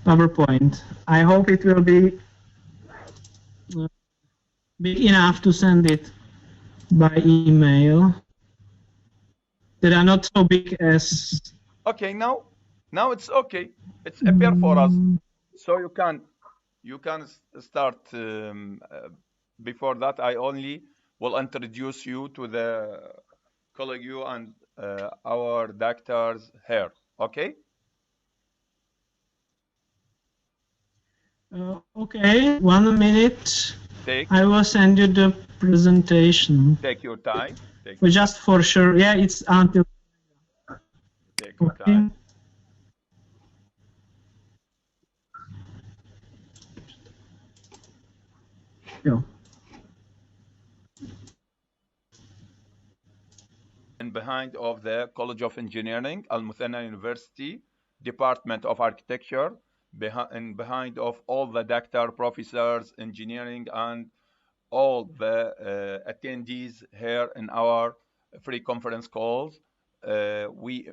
PowerPoint. I hope it will be big enough to send it by email. They are not so big as... Okay, now it's okay. It's appear for us, so you can start. Before that, I only will introduce you to the colleague and our doctors here. Okay. Okay, 1 minute. I will send you the presentation. Take your time. Just for sure. Yeah, it's until... Take your time. Yeah. And behind of the College of Engineering, المدن University, Department of Architecture, behind of all the doctor, professors, engineering, and all the attendees here in our free conference calls. We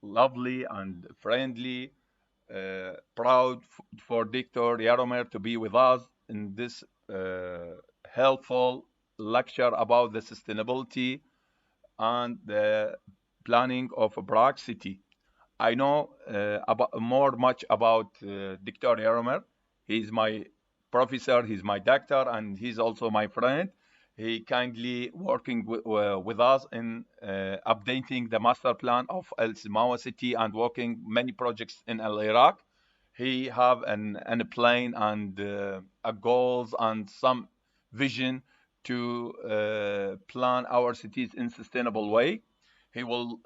lovely and friendly, proud for Dr. Jaromer to be with us in this helpful lecture about the sustainability and the planning of Prague city. I know much about Dr. Yaromer. He's my professor, he's my doctor, and he's also my friend. He kindly working with us in updating the master plan of Al Simawa city and working many projects in Iraq. He have a plan and a goals and some vision to plan our cities in sustainable way. He will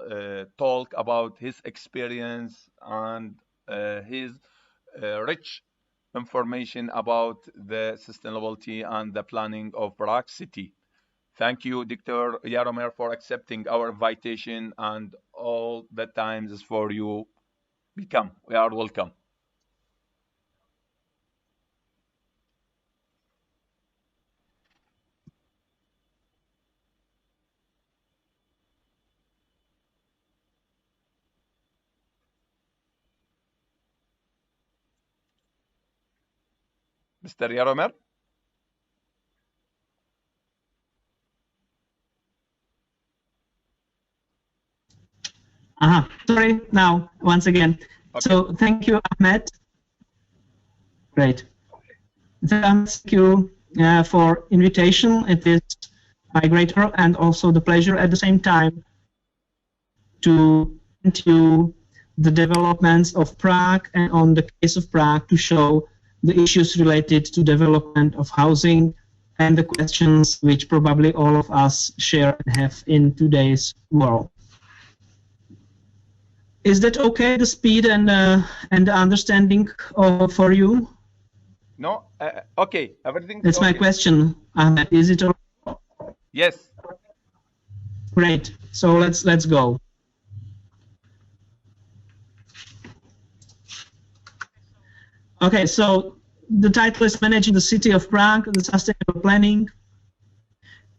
talk about his experience and his rich information about the sustainability and the planning of Prague city. Thank you, Dr. Yaromer, for accepting our invitation, and all the times is for you. Welcome. We are welcome. Mr. Yaromer? Sorry, now, once again. Okay. So, thank you, Ahmed. Great. Thank you for invitation. It is my great honor and also the pleasure at the same time to present you the developments of Prague and on the case of Prague to show the issues related to development of housing and the questions which probably all of us share and have in today's world. Is that okay, the speed and the understanding for you? No, okay, everything. That's okay. My question, Ahmed. Is it okay? Yes. Great. So let's go. Okay, so the title is Managing the City of Prague, the Sustainable Planning.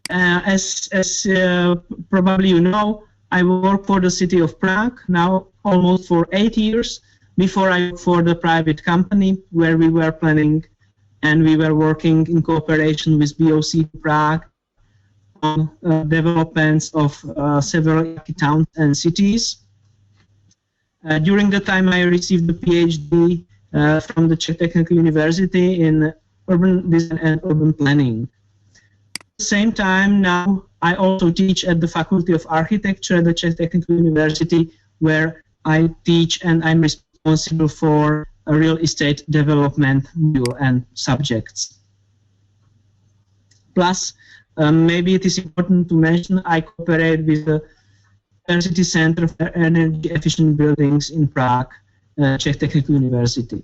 As probably you know, I work for the city of Prague now almost for 8 years. Before I worked for the private company where we were planning and we were working in cooperation with BOC Prague on developments of several towns and cities. During the time I received a PhD from the Czech Technical University in urban design and urban planning. At the same time, now I also teach at the Faculty of Architecture at the Czech Technical University, where I teach and I'm responsible for a real estate development module and subjects. Plus, maybe it is important to mention I cooperate with the University Center for Energy Efficient Buildings in Prague, Czech Technical University.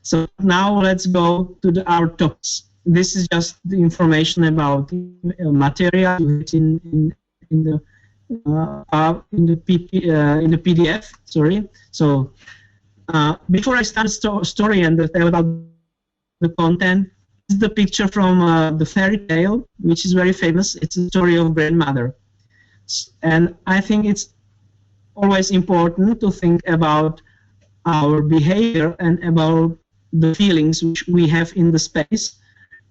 So now let's go to our topics. This is just the information about material in the PDF. Sorry. So before I start the story and tell about the content, this is the picture from the fairy tale, which is very famous. It's a story of grandmother, and I think it's always important to think about our behavior and about the feelings which we have in the space.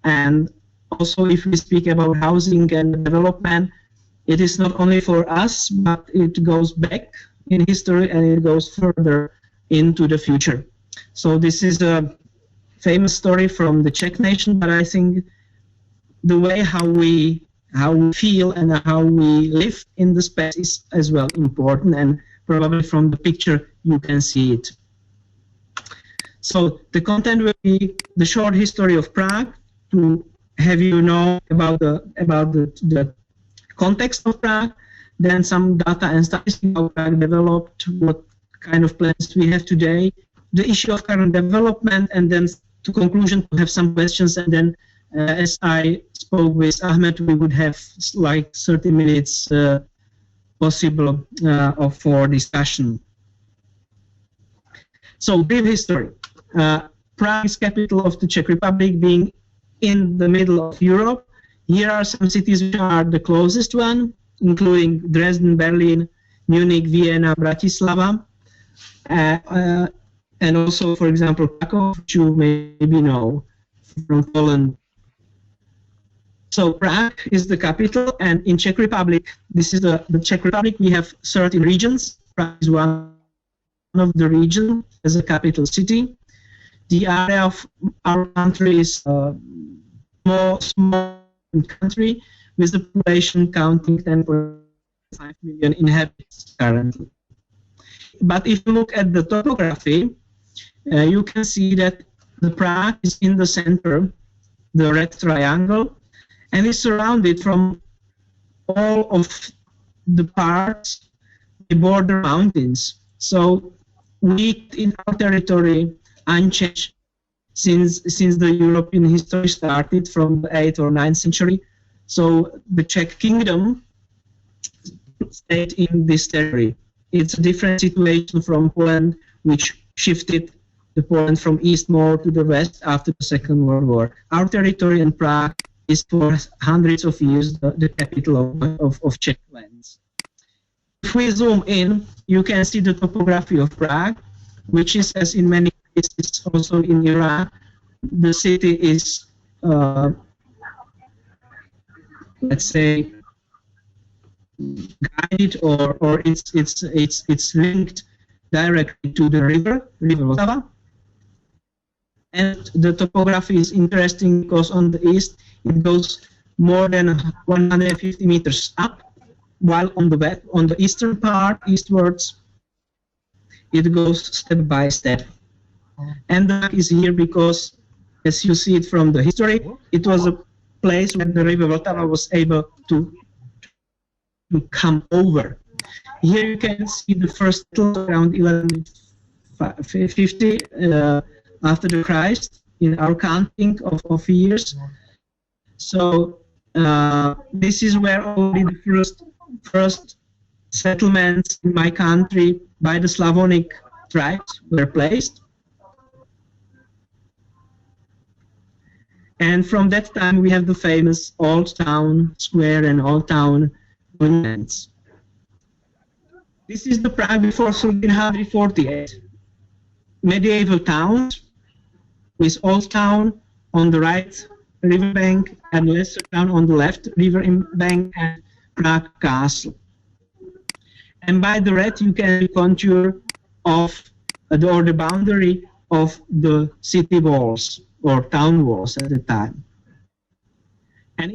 And also, if we speak about housing and development, it is not only for us, but it goes back in history and it goes further into the future. So this is a famous story from the Czech nation, but I think the way how we feel and how we live in the space is as well important, and probably from the picture you can see it. So the content will be the short history of Prague, to have you know about the context of Prague, then some data and statistics how Prague developed, what kind of plans we have today, the issue of current development, and then to conclusion to have some questions, and then as I spoke with Ahmed, we would have like 30 minutes possible for discussion. So brief history. Prague is capital of the Czech Republic, being in the middle of Europe. Here are some cities which are the closest one, including Dresden, Berlin, Munich, Vienna, Bratislava, and also, for example, Krakow, which you maybe know from Poland. So Prague is the capital, and in Czech Republic, this is the Czech Republic, we have 13 regions. Prague is one of the regions as a capital city. The area of our country is a small country with the population counting 10.5 million inhabitants currently. But if you look at the topography, you can see that the Prague is in the center, the red triangle, and is surrounded from all of the parts by border mountains. So we in our territory unchanged since the European history started from the 8th or 9th century. So the Czech kingdom stayed in this territory. It's a different situation from Poland, which shifted the Poland from east more to the west after the Second World War. Our territory in Prague is for hundreds of years the capital of Czech lands. If we zoom in, you can see the topography of Prague, which is, as in many cases also in Iran, the city is, let's say, guided or it's linked directly to the river Vltava. And the topography is interesting because on the east it goes more than 150 meters up, while on the eastern part, eastwards, it goes step by step. And that is here because, as you see it from the history, it was a place where the river Vltava was able to come over. Here you can see the first around 1150 after the Christ in our counting of years. So this is where only the first settlements in my country by the Slavonic tribes were placed. And from that time we have the famous Old Town Square and Old Town monuments. This is the Prague before 1348. Medieval towns with Old Town on the right riverbank and Lesser Town on the left riverbank and Prague Castle. And by the red you can see the contour of the boundary of the city walls or town walls at the time. And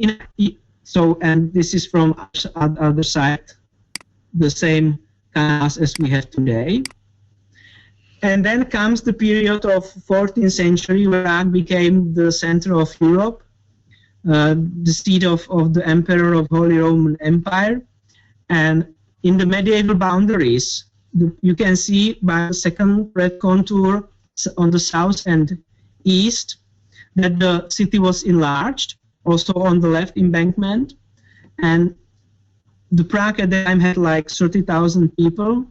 and this is from other side, the same canals as we have today. And then comes the period of 14th century where Prague became the center of Europe, the seat of the Emperor of Holy Roman Empire. And in the medieval boundaries, you can see by the second red contour on the south and east that the city was enlarged, also on the left embankment. And the Prague at that time had like 30,000 people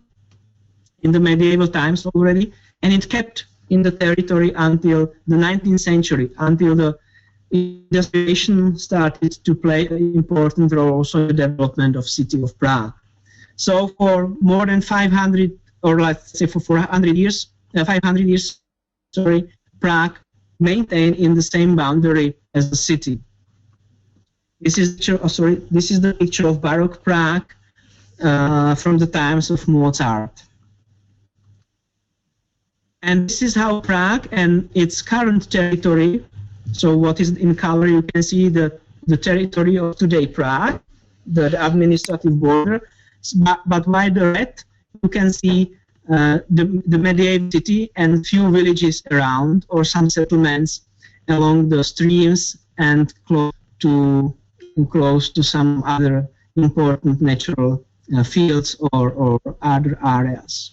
in the medieval times already, and it kept in the territory until the 19th century, until the industrialization started to play an important role also in the development of city of Prague. So for more than 500, or let's say for 400 years, 500 years, sorry, Prague maintained in the same boundary as the city. This is the picture of Baroque Prague from the times of Mozart. And this is how Prague and its current territory, so what is in color, you can see the territory of today Prague, the administrative border, but by the red you can see the medieval city and few villages around, or some settlements along the streams and close to some other important natural fields or other areas.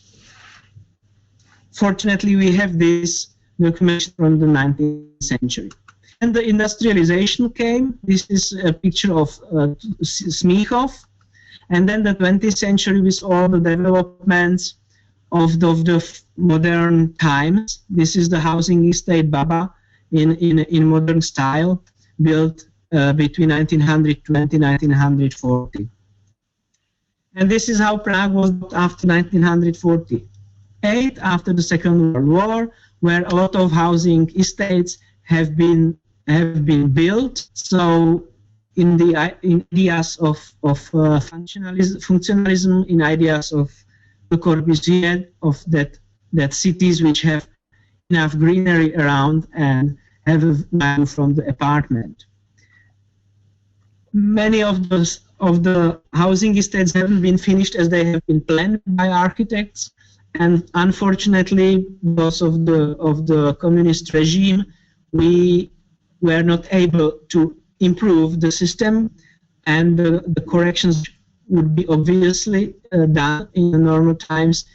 Fortunately, we have this documentation from the 19th century. And the industrialization came. This is a picture of Smíchov. And then the 20th century with all the developments of the modern times. This is the housing estate Baba in modern style, built between 1920 and 1940. And this is how Prague was after 1948, after the Second World War, where a lot of housing estates have been built. So in ideas of functionalism, in ideas of Le Corbusier, of that cities which have enough greenery around and have a view from the apartment. Many of the housing estates haven't been finished as they have been planned by architects, and unfortunately, because of the communist regime, we were not able to improve the system, and the corrections would be obviously done in the normal times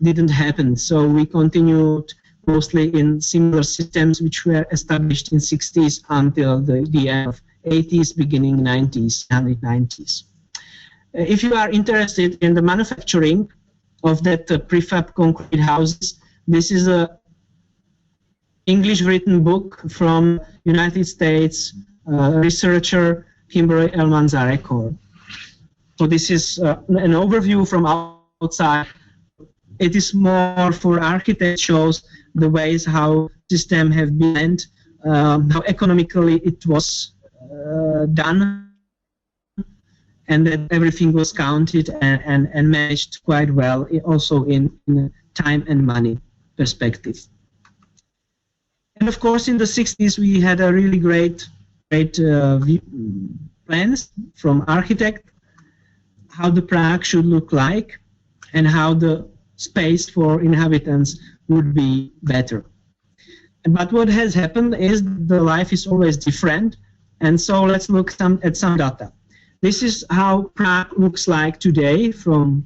didn't happen. So we continued mostly in similar systems which were established in 60s until the end of 80s, beginning 90s, 1990s. If you are interested in the manufacturing of that prefab concrete houses, this is a English written book from United States researcher Kimberly Elmanza-Record. So this is an overview from outside. It is more for architects, shows the ways how systems have been, how economically it was done, and that everything was counted and managed quite well, also in time and money perspective. And of course, in the 60s, we had a really great plans from architect, how the Prague should look like, and how the space for inhabitants would be better. But what has happened is the life is always different, and so let's look at some data. This is how Prague looks like today from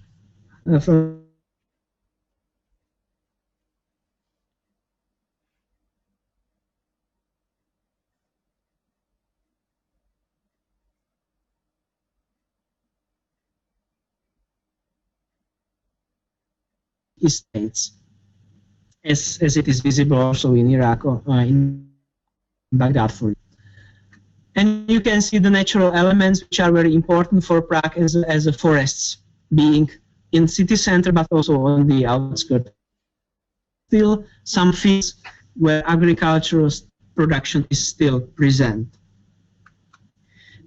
estates, as it is visible also in Iraq or in Baghdad for you. And you can see the natural elements which are very important for Prague as a forests, being in city center but also on the outskirts. Still some fields where agricultural production is still present.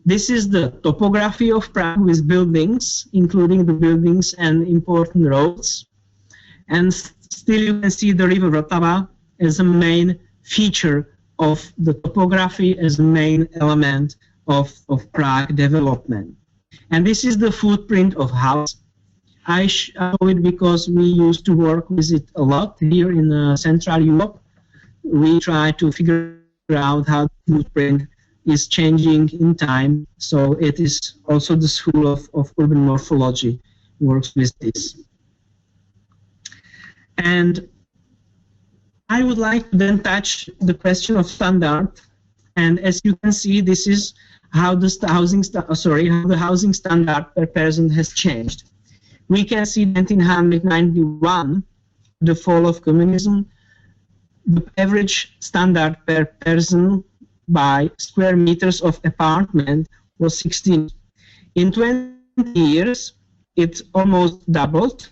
This is the topography of Prague with buildings, including the buildings and important roads. And still you can see the river Vltava as a main feature of the topography, as a main element of Prague development. And this is the footprint of house. I show it because we used to work with it a lot here in Central Europe. We try to figure out how the footprint is changing in time. So it is also the school of urban morphology works with this. And I would like to then touch the question of standard. And as you can see, this is how the housing standard per person has changed. We can see 1991, the fall of communism, the average standard per person by square meters of apartment was 16. In 20 years, it almost doubled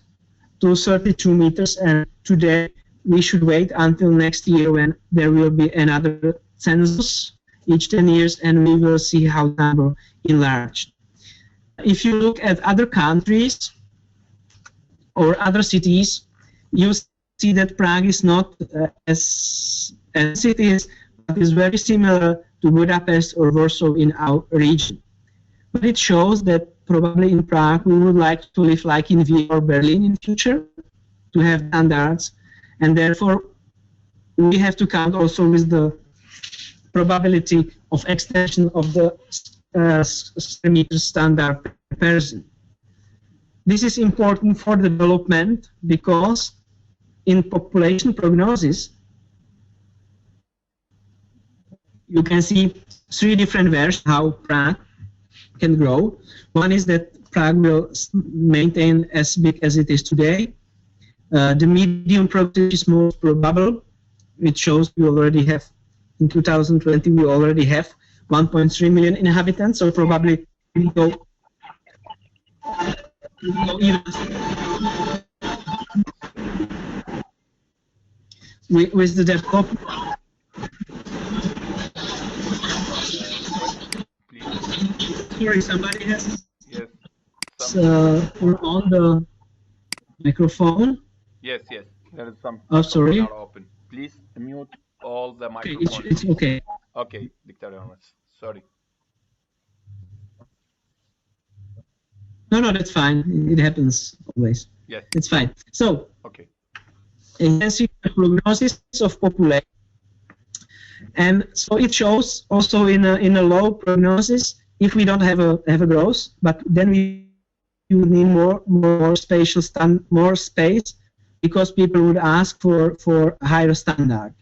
to 32 meters, and today we should wait until next year when there will be another census each 10 years, and we will see how the number enlarged. If you look at other countries or other cities, you see that Prague is not as it is, but is very similar to Budapest or Warsaw in our region. But it shows that probably in Prague we would like to live like in Vienna or Berlin in future, to have standards, and therefore we have to count also with the probability of extension of the square meter standard per person. This is important for development because in population prognosis you can see three different versions how Prague can grow. One is that Prague will maintain as big as it is today. The medium prognosis is most probable. It shows we already have, in 2020, we already have 1.3 million inhabitants, so probably we go even with the development. Sorry, somebody has on the microphone. Yes, there is some. Oh, sorry. Open. Please mute all the microphones. Okay, it's okay. Okay, Dr. Yaromer, sorry. No, that's fine. It happens always. Yes. It's fine. So, okay. You can see the prognosis of population, and so it shows also in a low prognosis if we don't have a growth, but then we need more space because people would ask for higher standard.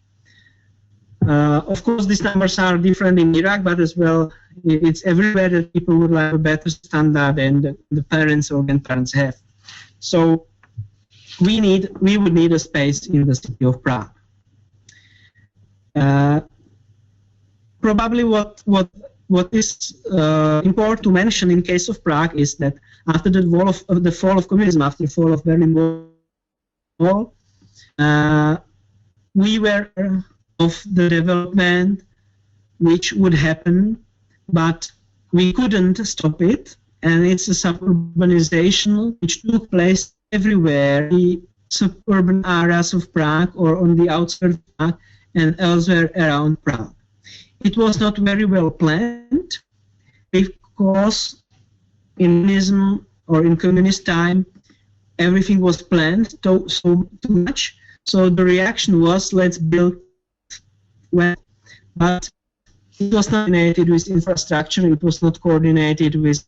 Of course, these numbers are different in Iraq, but as well, it's everywhere that people would like a better standard than the parents or grandparents have. So we would need a space in the city of Prague. Probably what is important to mention in case of Prague is that after the fall of communism, after the fall of Berlin Wall, we were of the development which would happen, but we couldn't stop it, and it's a suburbanization which took place everywhere, the suburban areas of Prague or on the outskirts of Prague and elsewhere around Prague. It was not very well planned because in communism or in communist time everything was planned too much, so the reaction was let's build well, but it was not coordinated with infrastructure, it was not coordinated with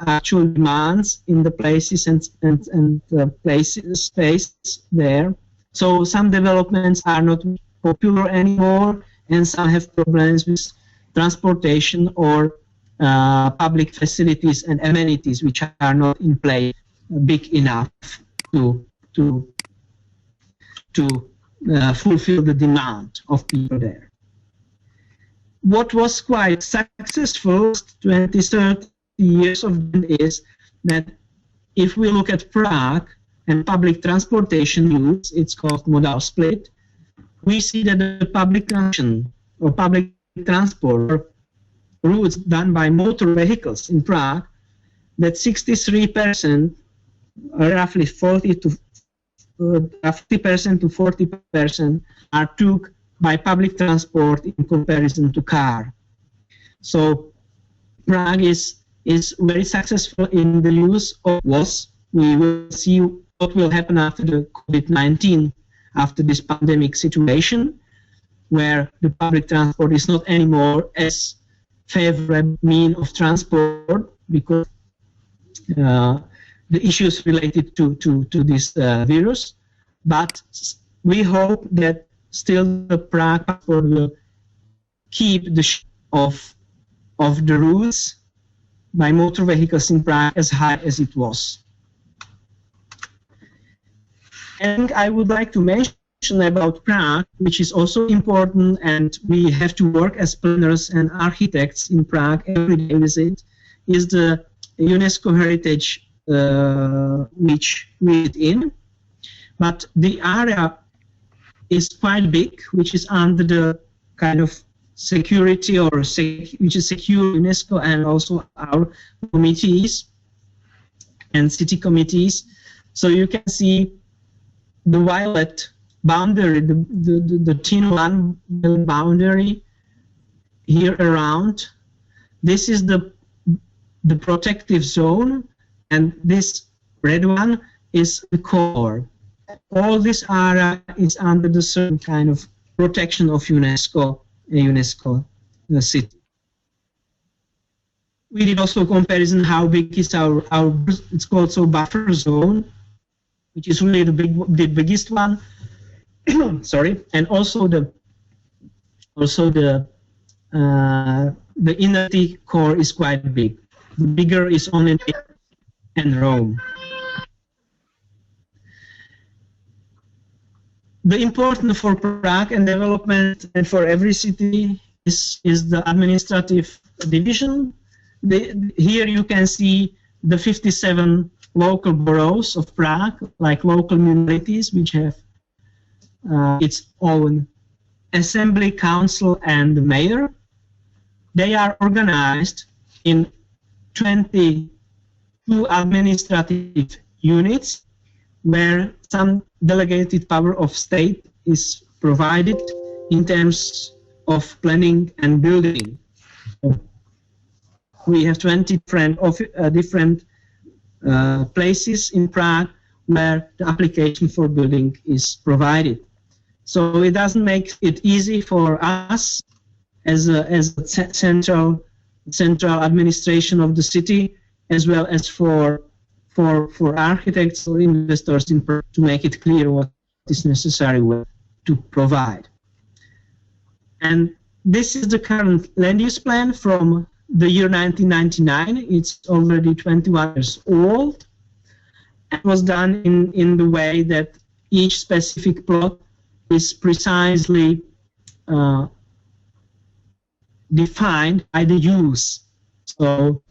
actual demands in the places and space there. So some developments are not popular anymore, and some have problems with transportation or public facilities and amenities which are not in place big enough to fulfill the demand of people there. What was quite successful 20-30 years of it is that if we look at Prague and public transportation use, it's called modal split, we see that the public transportation or public transport routes done by motor vehicles in Prague, that 63%, roughly 50% to 40% are took by public transport in comparison to car. So Prague is very successful in the use of was. We will see what will happen after the COVID-19, after this pandemic situation, where the public transport is not anymore as favorable mean of transport because the issues related to this virus. But we hope that still the Prague passport will keep the share of the routes by motor vehicles in Prague as high as it was. And I would like to mention about Prague, which is also important, and we have to work as planners and architects in Prague every day with it, is the UNESCO heritage which we live in. But the area is quite big, which is under the kind of security or which is secure UNESCO and also our committees and city committees. So you can see the violet boundary, the thin one boundary here around. This is the protective zone, and this red one is the core. All this area is under the certain kind of protection of UNESCO, the city. We did also a comparison how big is our it's called so buffer zone, which is really the biggest one. Sorry, and also the inner core is quite big. The bigger is only and Rome. The important for Prague and development and for every city is the administrative division. Here you can see the 57 local boroughs of Prague, like local municipalities, which have its own assembly, council, and mayor. They are organized in 22 administrative units, where some delegated power of state is provided in terms of planning and building. We have 20 different places in Prague where the application for building is provided. So it doesn't make it easy for us as a central administration of the city, as well as for architects or investors in Prague to make it clear what is necessary to provide. And this is the current land use plan from the year 1999. It's already 21 years old. It was done in the way that each specific plot is precisely defined by the use. So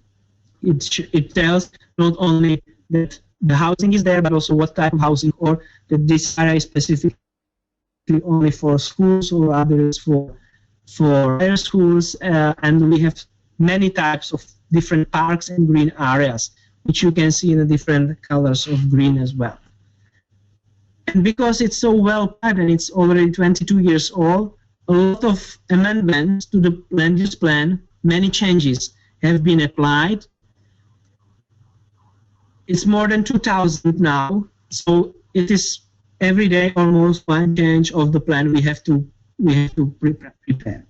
it tells not only that the housing is there, but also what type of housing, or that this area is specifically only for schools or others for higher schools, and we have many types of different parks and green areas, which you can see in the different colors of green as well. And because it's so well planned and it's already 22 years old, a lot of amendments to the land use plan, many changes have been applied. It's more than 2,000 now, so it is every day almost one change of the plan we have to prepare.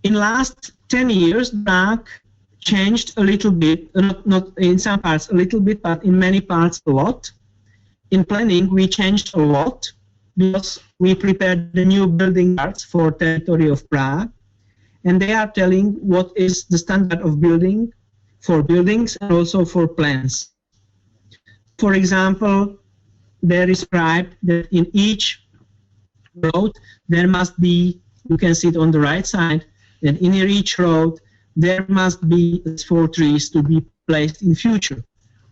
In last 10 years, Prague changed a little bit, not in some parts a little bit, but in many parts a lot. In planning, we changed a lot because we prepared the new building arts for territory of Prague, and they are telling what is the standard of building for buildings and also for plans. For example, they described that in each road there must be, you can see it on the right side, that in each road there must be 4 trees to be placed in future.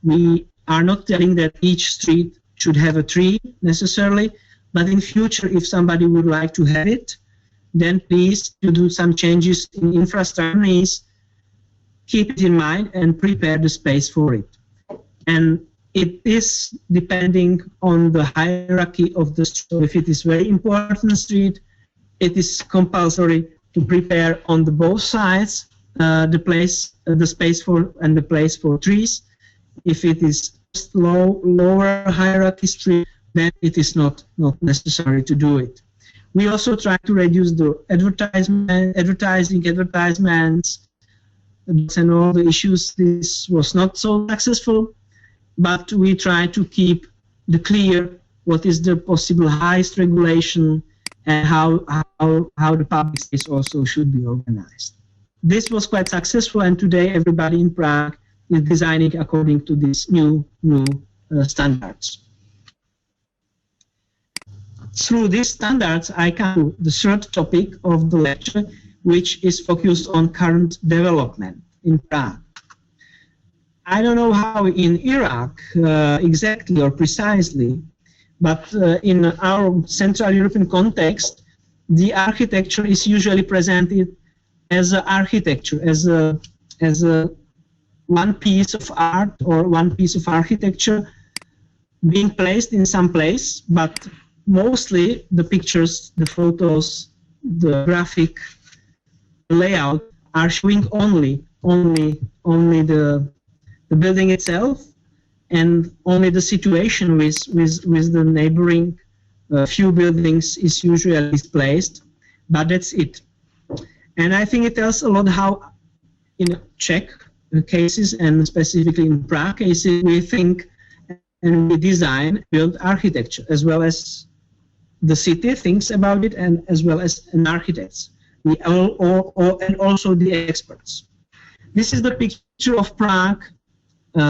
We are not telling that each street should have a tree necessarily, but in future, if somebody would like to have it, then please to do some changes in infrastructure, keep it in mind and prepare the space for it. And it is depending on the hierarchy of the street. So if it is very important street, it is compulsory to prepare on the both sides the space for and the place for trees. If it is lower hierarchy street, then it is not necessary to do it. We also try to reduce the advertisements, and all the issues. This was not so successful, but we try to keep the clear what is the possible highest regulation and how the public space also should be organized. This was quite successful, and today everybody in Prague is designing according to these new standards. Through these standards, I come to the third topic of the lecture, which is focused on current development in Prague. I don't know how in Iraq exactly or precisely, But in our Central European context, the architecture is usually presented as an architecture, as a one piece of art or one piece of architecture being placed in some place, but mostly the pictures, the photos, the graphic layout are showing only the building itself and only the situation with the neighboring few buildings is usually displaced, but that's it. And I think it tells a lot how in Czech cases and specifically in Prague cases we think and we design, build architecture as well as the city thinks about it and as well as an architects. We and also the experts. This is the picture of Prague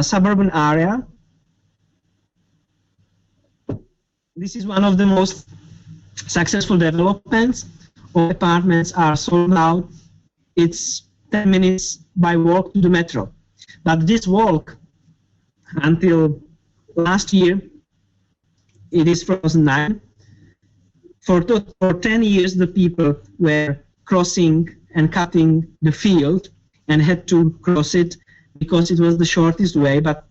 suburban area. This is one of the most successful developments. All apartments are sold out. It's 10 minutes by walk to the metro. But this walk, until last year, it is frozen 9. For 10 years, the people were crossing and cutting the field and had to cross it because it was the shortest way. But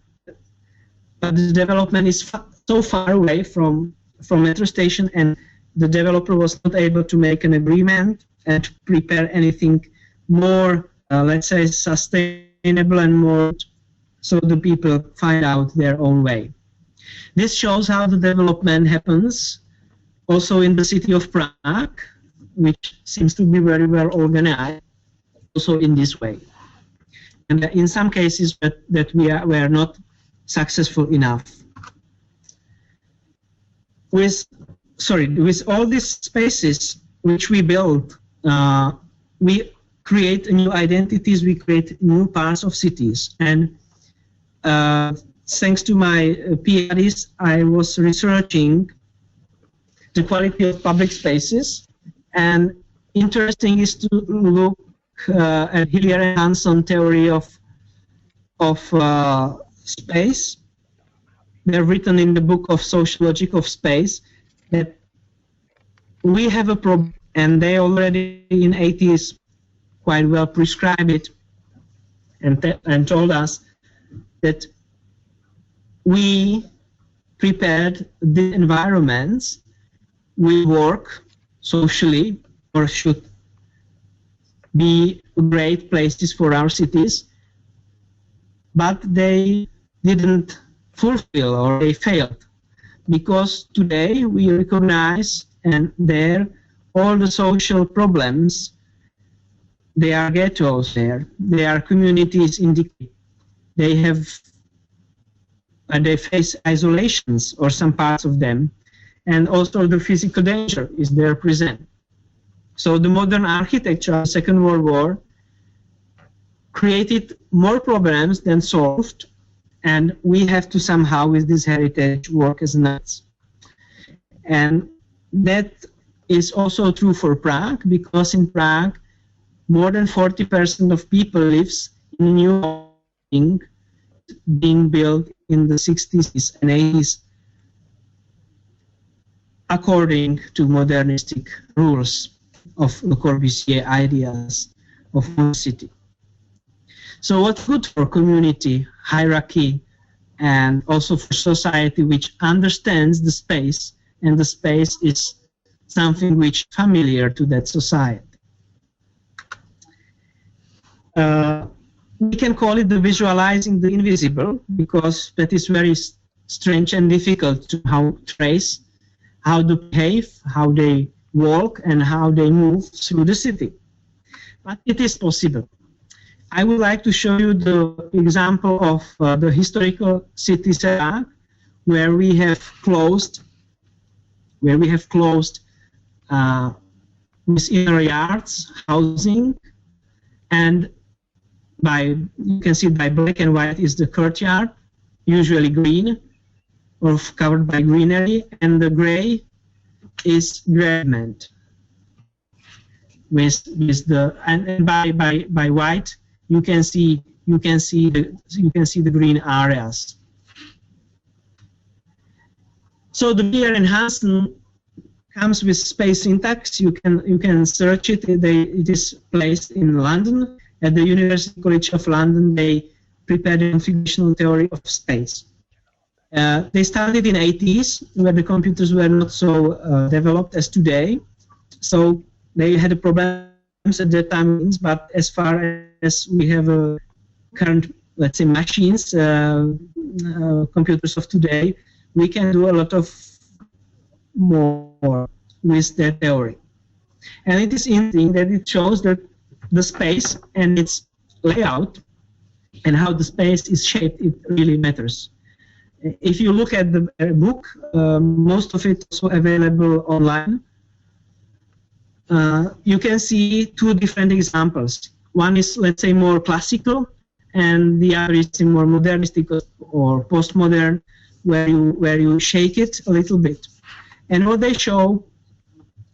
the development is so far away from metro station, and the developer was not able to make an agreement and to prepare anything more, let's say, sustainable and more, so the people find out their own way. This shows how the development happens also in the city of Prague, which seems to be very well organized also in this way. And in some cases that we were not successful enough. With all these spaces which we build, we create new identities, we create new parts of cities. And thanks to my PhDs, I was researching the quality of public spaces. And interesting is to look at Hillier and Hanson theory of space. They're written in the book of Sociology of Space that we have a problem, and they already in 80s quite well prescribed it and told us that we prepared the environments we work socially or should be great places for our cities, but they didn't fulfill or they failed, because today we recognize and there all the social problems, they are ghettos there, they are communities in decay, they face isolations or some parts of them, and also the physical danger is there present. So the modern architecture of the Second World War created more problems than solved, and we have to somehow with this heritage work as nuts. And that is also true for Prague, because in Prague more than 40% of people lives in new building being built in the 60s and 80s according to modernistic rules of Le Corbusier ideas of one city. So what's good for community, hierarchy, and also for society which understands the space, and the space is something which is familiar to that society. We can call it the visualizing the invisible, because that is very strange and difficult to trace how they behave, how they walk, and how they move through the city. But it is possible. I would like to show you the example of the historical city Prague, where we have closed with inner yards, housing, and you can see by black and white is the courtyard, usually green or covered by greenery, and the gray is gradement. With the and by white you can see the green areas. So the BR enhancement comes with space syntax. You can search it. It is placed in London at the University College of London. They prepared a configurational theory of space. They started in 80s, where the computers were not so developed as today. So they had problems at that time. But as far as we have current, let's say, machines, computers of today, we can do a lot of more with that theory. And it is interesting that it shows that the space and its layout and how the space is shaped, it really matters. If you look at the book, most of it is also available online. You can see two different examples. One is, let's say, more classical, and the other is more modernistic or postmodern, where you shake it a little bit. And what they show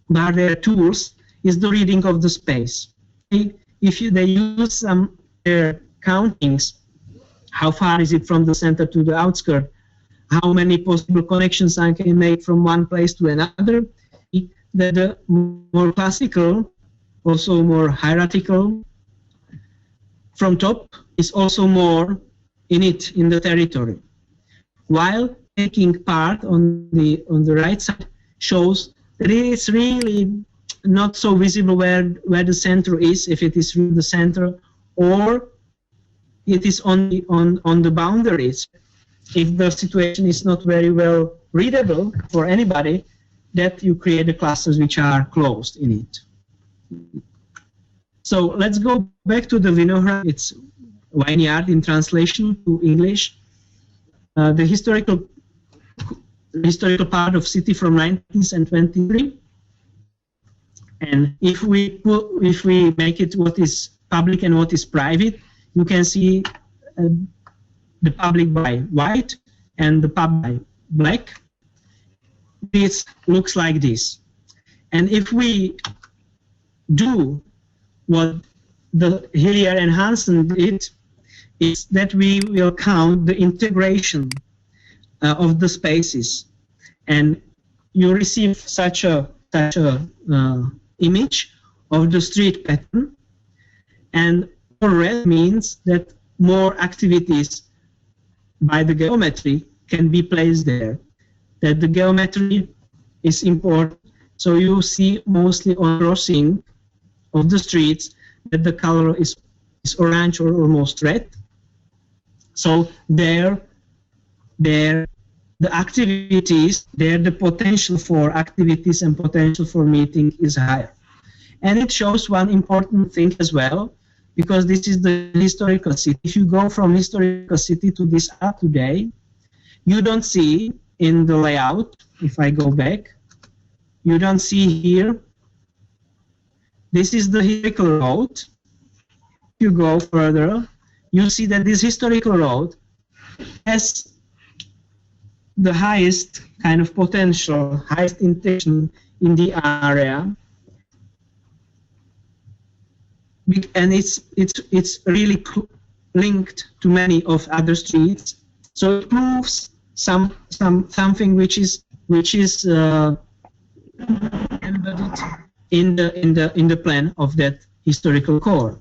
by their tools is the reading of the space. If they use some countings, how far is it from the center to the outskirt, how many possible connections I can make from one place to another, the more classical, also more hierarchical, from top is also more in the territory. While taking part on the right side shows that it is really not so visible where the center is, if it is really the center, or it is on the boundaries. If the situation is not very well readable for anybody, that you create the clusters which are closed in it. So let's go back to the vinograd. It's vineyard in translation to English. The historical part of city from 19th and 23. And if we make it what is public and what is private, you can see the public by white and the pub by black. This looks like this. And if we do what the Hillier and Hansen did, is that we will count the integration of the spaces, and you receive such a image of the street pattern, and more red means that more activities by the geometry can be placed there, that the geometry is important. So you see mostly on crossing of the streets that the color is orange or almost red. So there the activities, there the potential for activities and potential for meeting is higher. And it shows one important thing as well, because this is the historical city. If you go from historical city to this art today, you don't see in the layout, if I go back, you don't see here, this is the historical road. If you go further, you see that this historical road has the highest kind of potential, highest intention in the area, and it's really linked to many of other streets. So it proves something which is embedded in the plan of that historical core.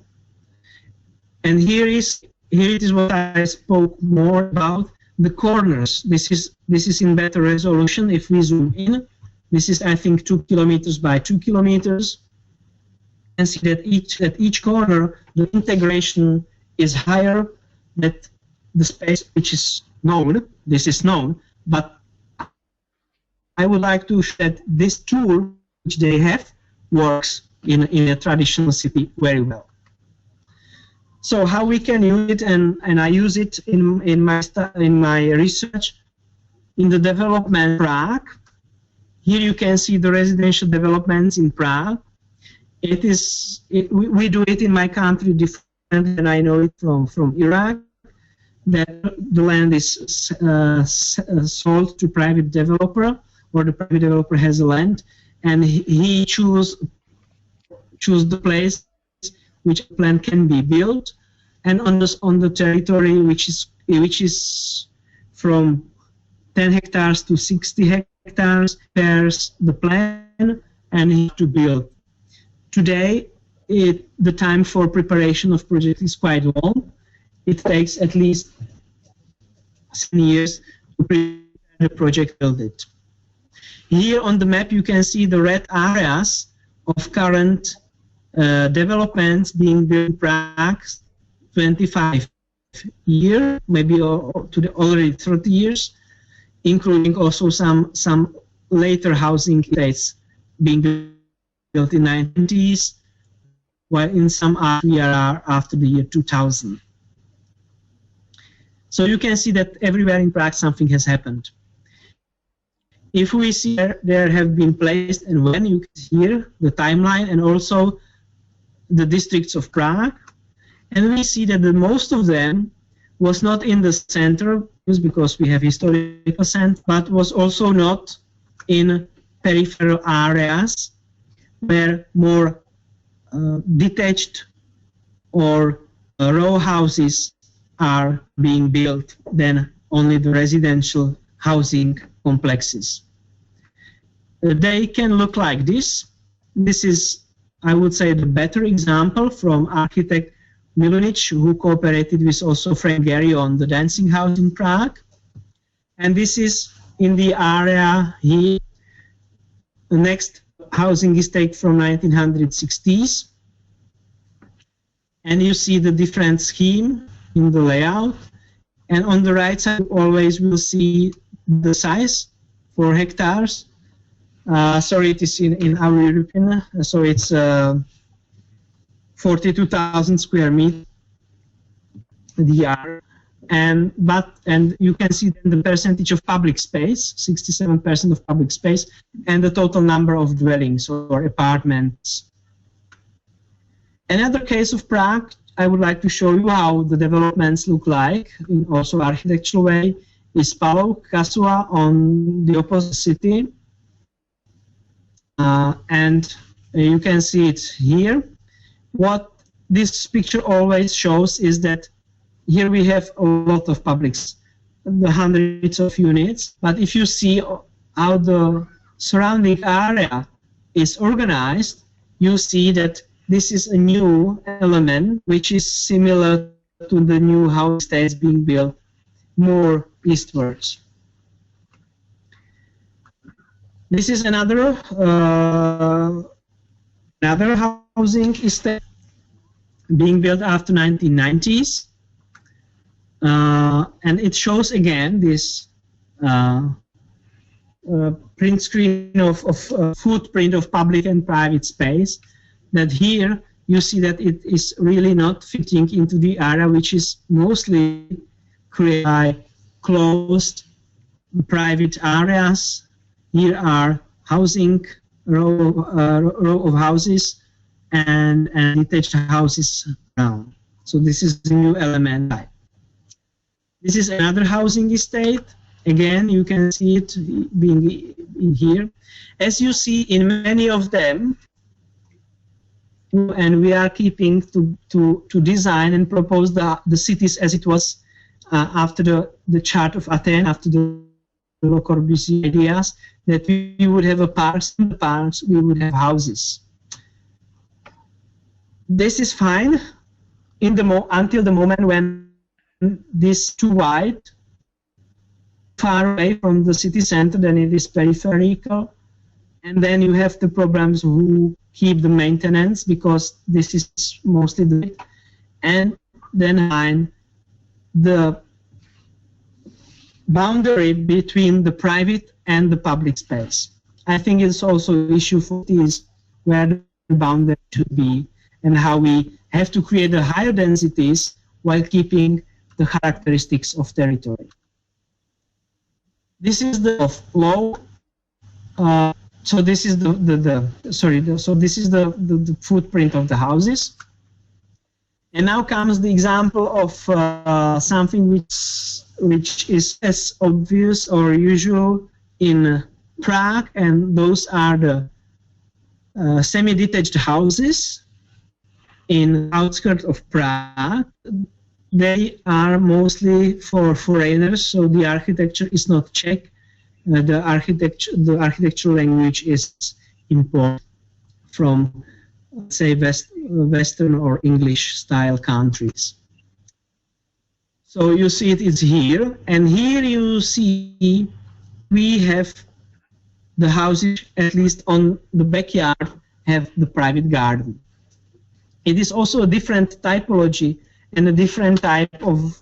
And here it is what I spoke more about, the corners. This is in better resolution. If we zoom in, this is, I think, 2 kilometers by 2 kilometers. And see that at each corner the integration is higher, that the space which is known, this is known, but I would like to show that this tool which they have works in a traditional city very well. So how we can use it, and I use it in my research in the development Prague. Here you can see the residential developments in Prague. We do it in my country different, and I know it from Iraq, that the land is sold to private developer, or the private developer has a land, and he choose the place which plan can be built, and on the territory which is from 10 hectares to 60 hectares, prepares the plan, and he has to build. Today, the time for preparation of project is quite long. It takes at least 7 years to prepare the project, build it. Here on the map, you can see the red areas of current developments being built in Prague, 25 years, maybe already 30 years, including also some later housing estates being built in the 1990s, while in some we are after the year 2000. So you can see that everywhere in Prague something has happened. If we see there have been placed and when, you can see here the timeline and also the districts of Prague. And we see that the most of them was not in the center, because we have historical center, but was also not in peripheral areas where more detached or row houses are being built than only the residential housing complexes. They can look like this. This is, I would say, the better example from architect Milunic, who cooperated with also Frank Gehry on the dancing house in Prague. And this is in the area here, the next housing estate from 1960s. And you see the different scheme in the layout. And on the right side, you always will see the size, 4 hectares. Sorry, it is in our European, so it's 42,000 square meters DR. And you can see then the percentage of public space, 67% of public space, and the total number of dwellings or apartments. Another case of Prague, I would like to show you how the developments look like in also architectural way, is Palov, Kasua on the opposite city. And you can see it here. What this picture always shows is that here we have a lot of publics, the hundreds of units, but if you see how the surrounding area is organized, you see that this is a new element which is similar to the new house estates being built more eastwards. This is another housing estate being built after 1990s, and it shows again this print screen of footprint of public and private space. That here you see that it is really not fitting into the area, which is mostly created by closed private areas. Here are housing row of houses and detached houses around. So this is the new element type. This is another housing estate. Again, you can see it being in here. As you see in many of them, and we are keeping to design and propose the cities as it was after the chart of Athens, after the Le Corbusier ideas, that we would have a parks, in the parks we would have houses. This is fine until the moment when this is too wide, far away from the city center, then it is peripheral, and then you have the problems who keep the maintenance, because this is mostly the, and then the boundary between the private and the public space. I think it's also an issue for these where the boundary should be and how we have to create the higher densities while keeping the characteristics of territory. This is the flow. So this is this is the footprint of the houses. And now comes the example of something which is as obvious or usual in Prague, and those are the semi-detached houses in outskirts of Prague. They are mostly for foreigners, so the architecture is not Czech. the architectural language is imported from, say, Western or English style countries. So you see it is here, and here you see we have the houses, at least on the backyard, have the private garden. It is also a different typology and a different type of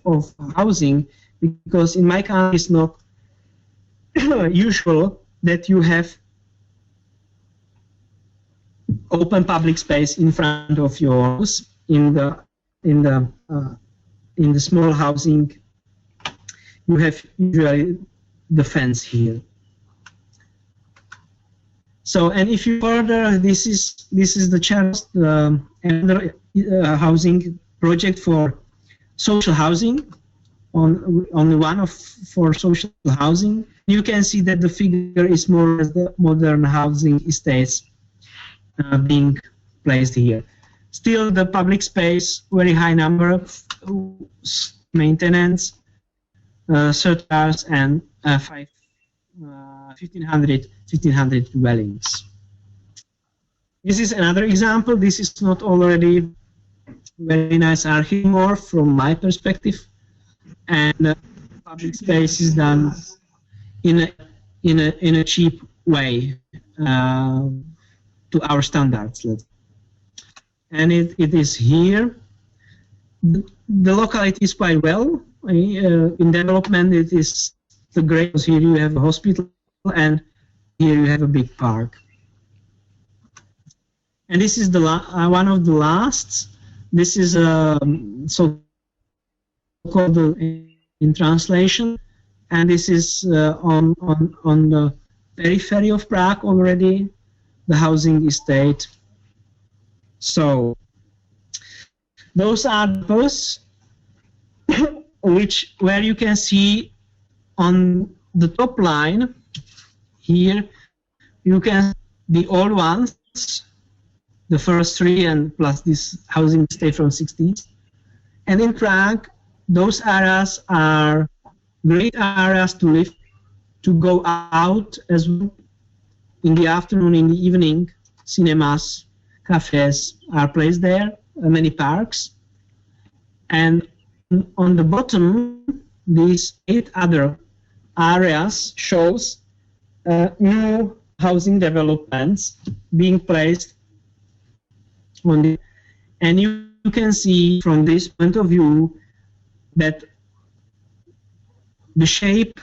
housing, because in my country it's not usual that you have open public space in front of your house. In the small housing, you have usually the fence here. So, and if you further, this is the chance, another housing project for social housing, on one for social housing. You can see that the figure is more as the modern housing estates being placed here. Still, the public space, very high number of maintenance, surcharges, and 1,500 dwellings. This is another example. This is not already very nice architecture from my perspective, and public space is done in a cheap way to our standards. And it is here. The locality is quite well. In development, it is the great. Here you have a hospital, and here you have a big park. And this is the one of the last. This is so-called in translation, and this is on the periphery of Prague already, the housing estate. So those are those where you can see on the top line here, you can the old ones, the first three, and plus this housing estate from 60s. And in Prague, those areas are great areas to live, to go out as well in the afternoon, in the evening. Cinemas, cafes are placed there, many parks. And on the bottom, these 8 other areas shows new housing developments being placed on the, and you can see from this point of view that the shape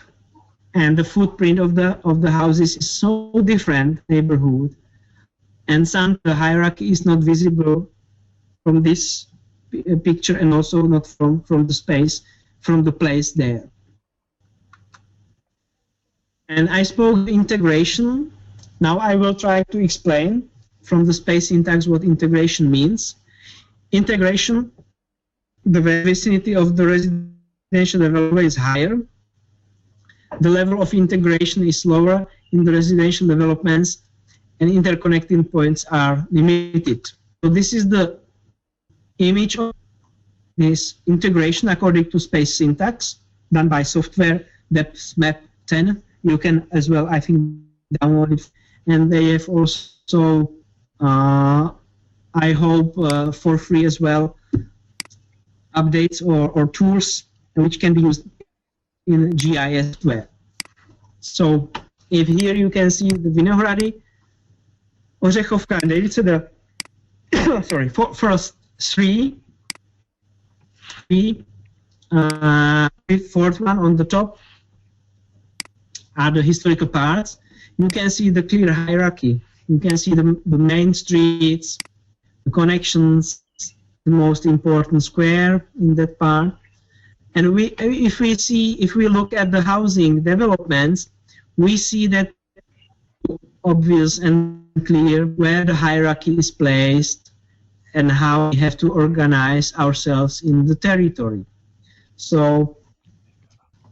and the footprint of the houses is so different neighborhood, and the hierarchy is not visible from this picture, and also not from the space, from the place there. And I spoke integration. Now I will try to explain from the space syntax what integration means. Integration, the vicinity of the residential developer is higher. The level of integration is lower in the residential developments, and interconnecting points are limited. So this is the image of this integration according to space syntax done by software Depth Map 10. You can as well, I think, download it. And they have also, I hope, for free as well, updates or tools which can be used in GIS web. So if here you can see the Vinohrady, Ořechovka, and Davice, the sorry, first three, fourth one on the top are the historical parts. You can see the clear hierarchy. You can see the main streets, the connections, the most important square in that part. And if we look at the housing developments, we see that obvious and clear where the hierarchy is placed and how we have to organize ourselves in the territory. So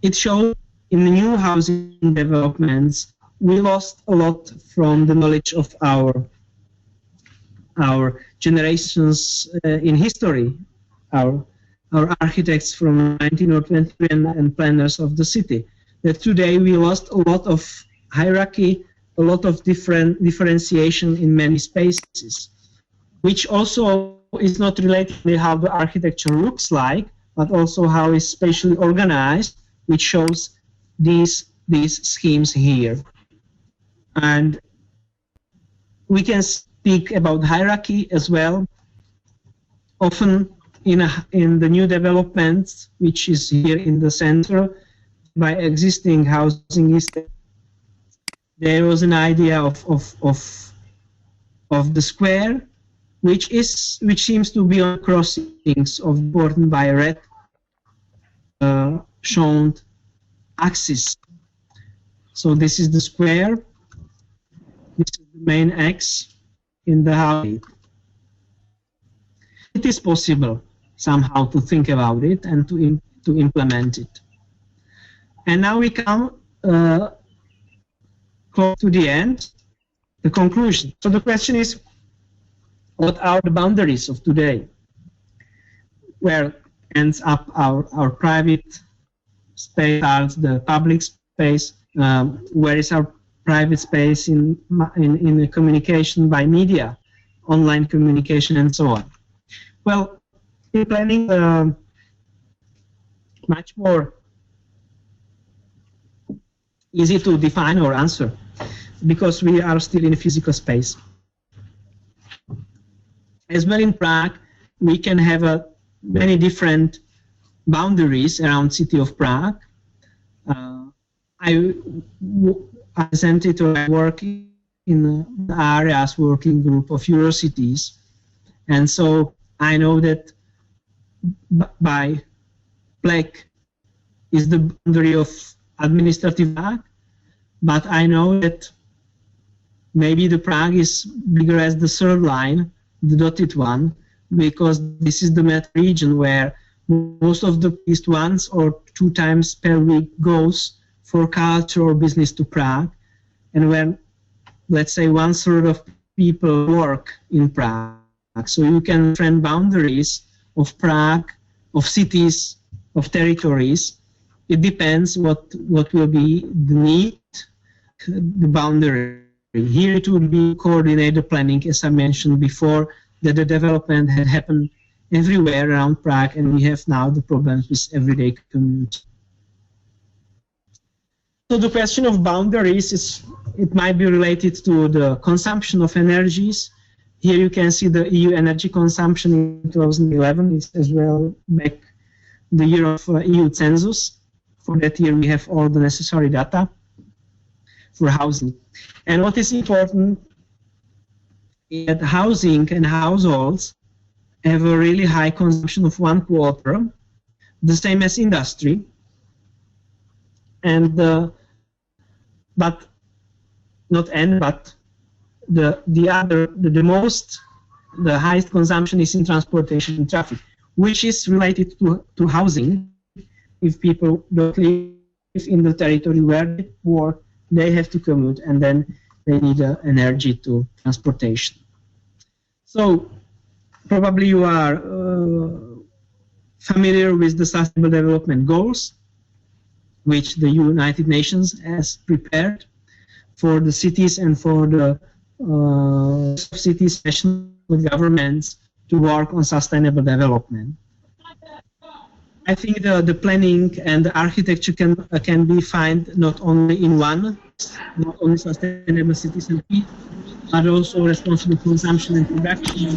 it shows in the new housing developments, we lost a lot from the knowledge of our generations in history, our architects from 19th or 20th and planners of the city. that today we lost a lot of hierarchy, a lot of differentiation in many spaces, which also is not related to how the architecture looks like, but also how it's spatially organized, which shows these schemes here. And we can speak about hierarchy as well. Often in the new developments, which is here in the center, by existing housing estate, there was an idea of the square, which seems to be on crossings of important by red shown axis. So this is the square. This is the main X in the house. It is possible somehow to think about it and to implement it. And now we come close to the end, the conclusion. So the question is, what are the boundaries of today? Where ends up our private space, starts the public space? Where is our private space in communication by media, online communication, and so on? Well, in planning, much more easy to define or answer, because we are still in physical space. As well in Prague, we can have many different boundaries around city of Prague. I presented or I work in the areas working group of Eurocities, and so I know that by black is the boundary of administrative Prague, but I know that maybe the Prague is bigger as the third line, the dotted one, because this is the meta region where most of the at least once or 2 times per week goes for culture or business to Prague, and when, let's say, 1/3 of people work in Prague. So you can trend boundaries of Prague, of cities, of territories. It depends what will be the need, the boundary. Here it would be coordinated planning, as I mentioned before, that the development had happened everywhere around Prague, and we have now the problems with everyday community. So the question of boundaries it might be related to the consumption of energies. Here you can see the EU energy consumption in 2011 is as well back the year of EU census. For that year we have all the necessary data for housing. And what is important is that housing and households have a really high consumption of 1/4, the same as industry. And but the highest consumption is in transportation and traffic, which is related to housing. If people don't live in the territory where they work, they have to commute, and then they need energy to transportation. So probably you are familiar with the Sustainable Development Goals, which the United Nations has prepared for the cities and for the cities, national governments to work on sustainable development. I think the planning and the architecture can be found not only in one, not only sustainable cities and peace, but also responsible consumption and production,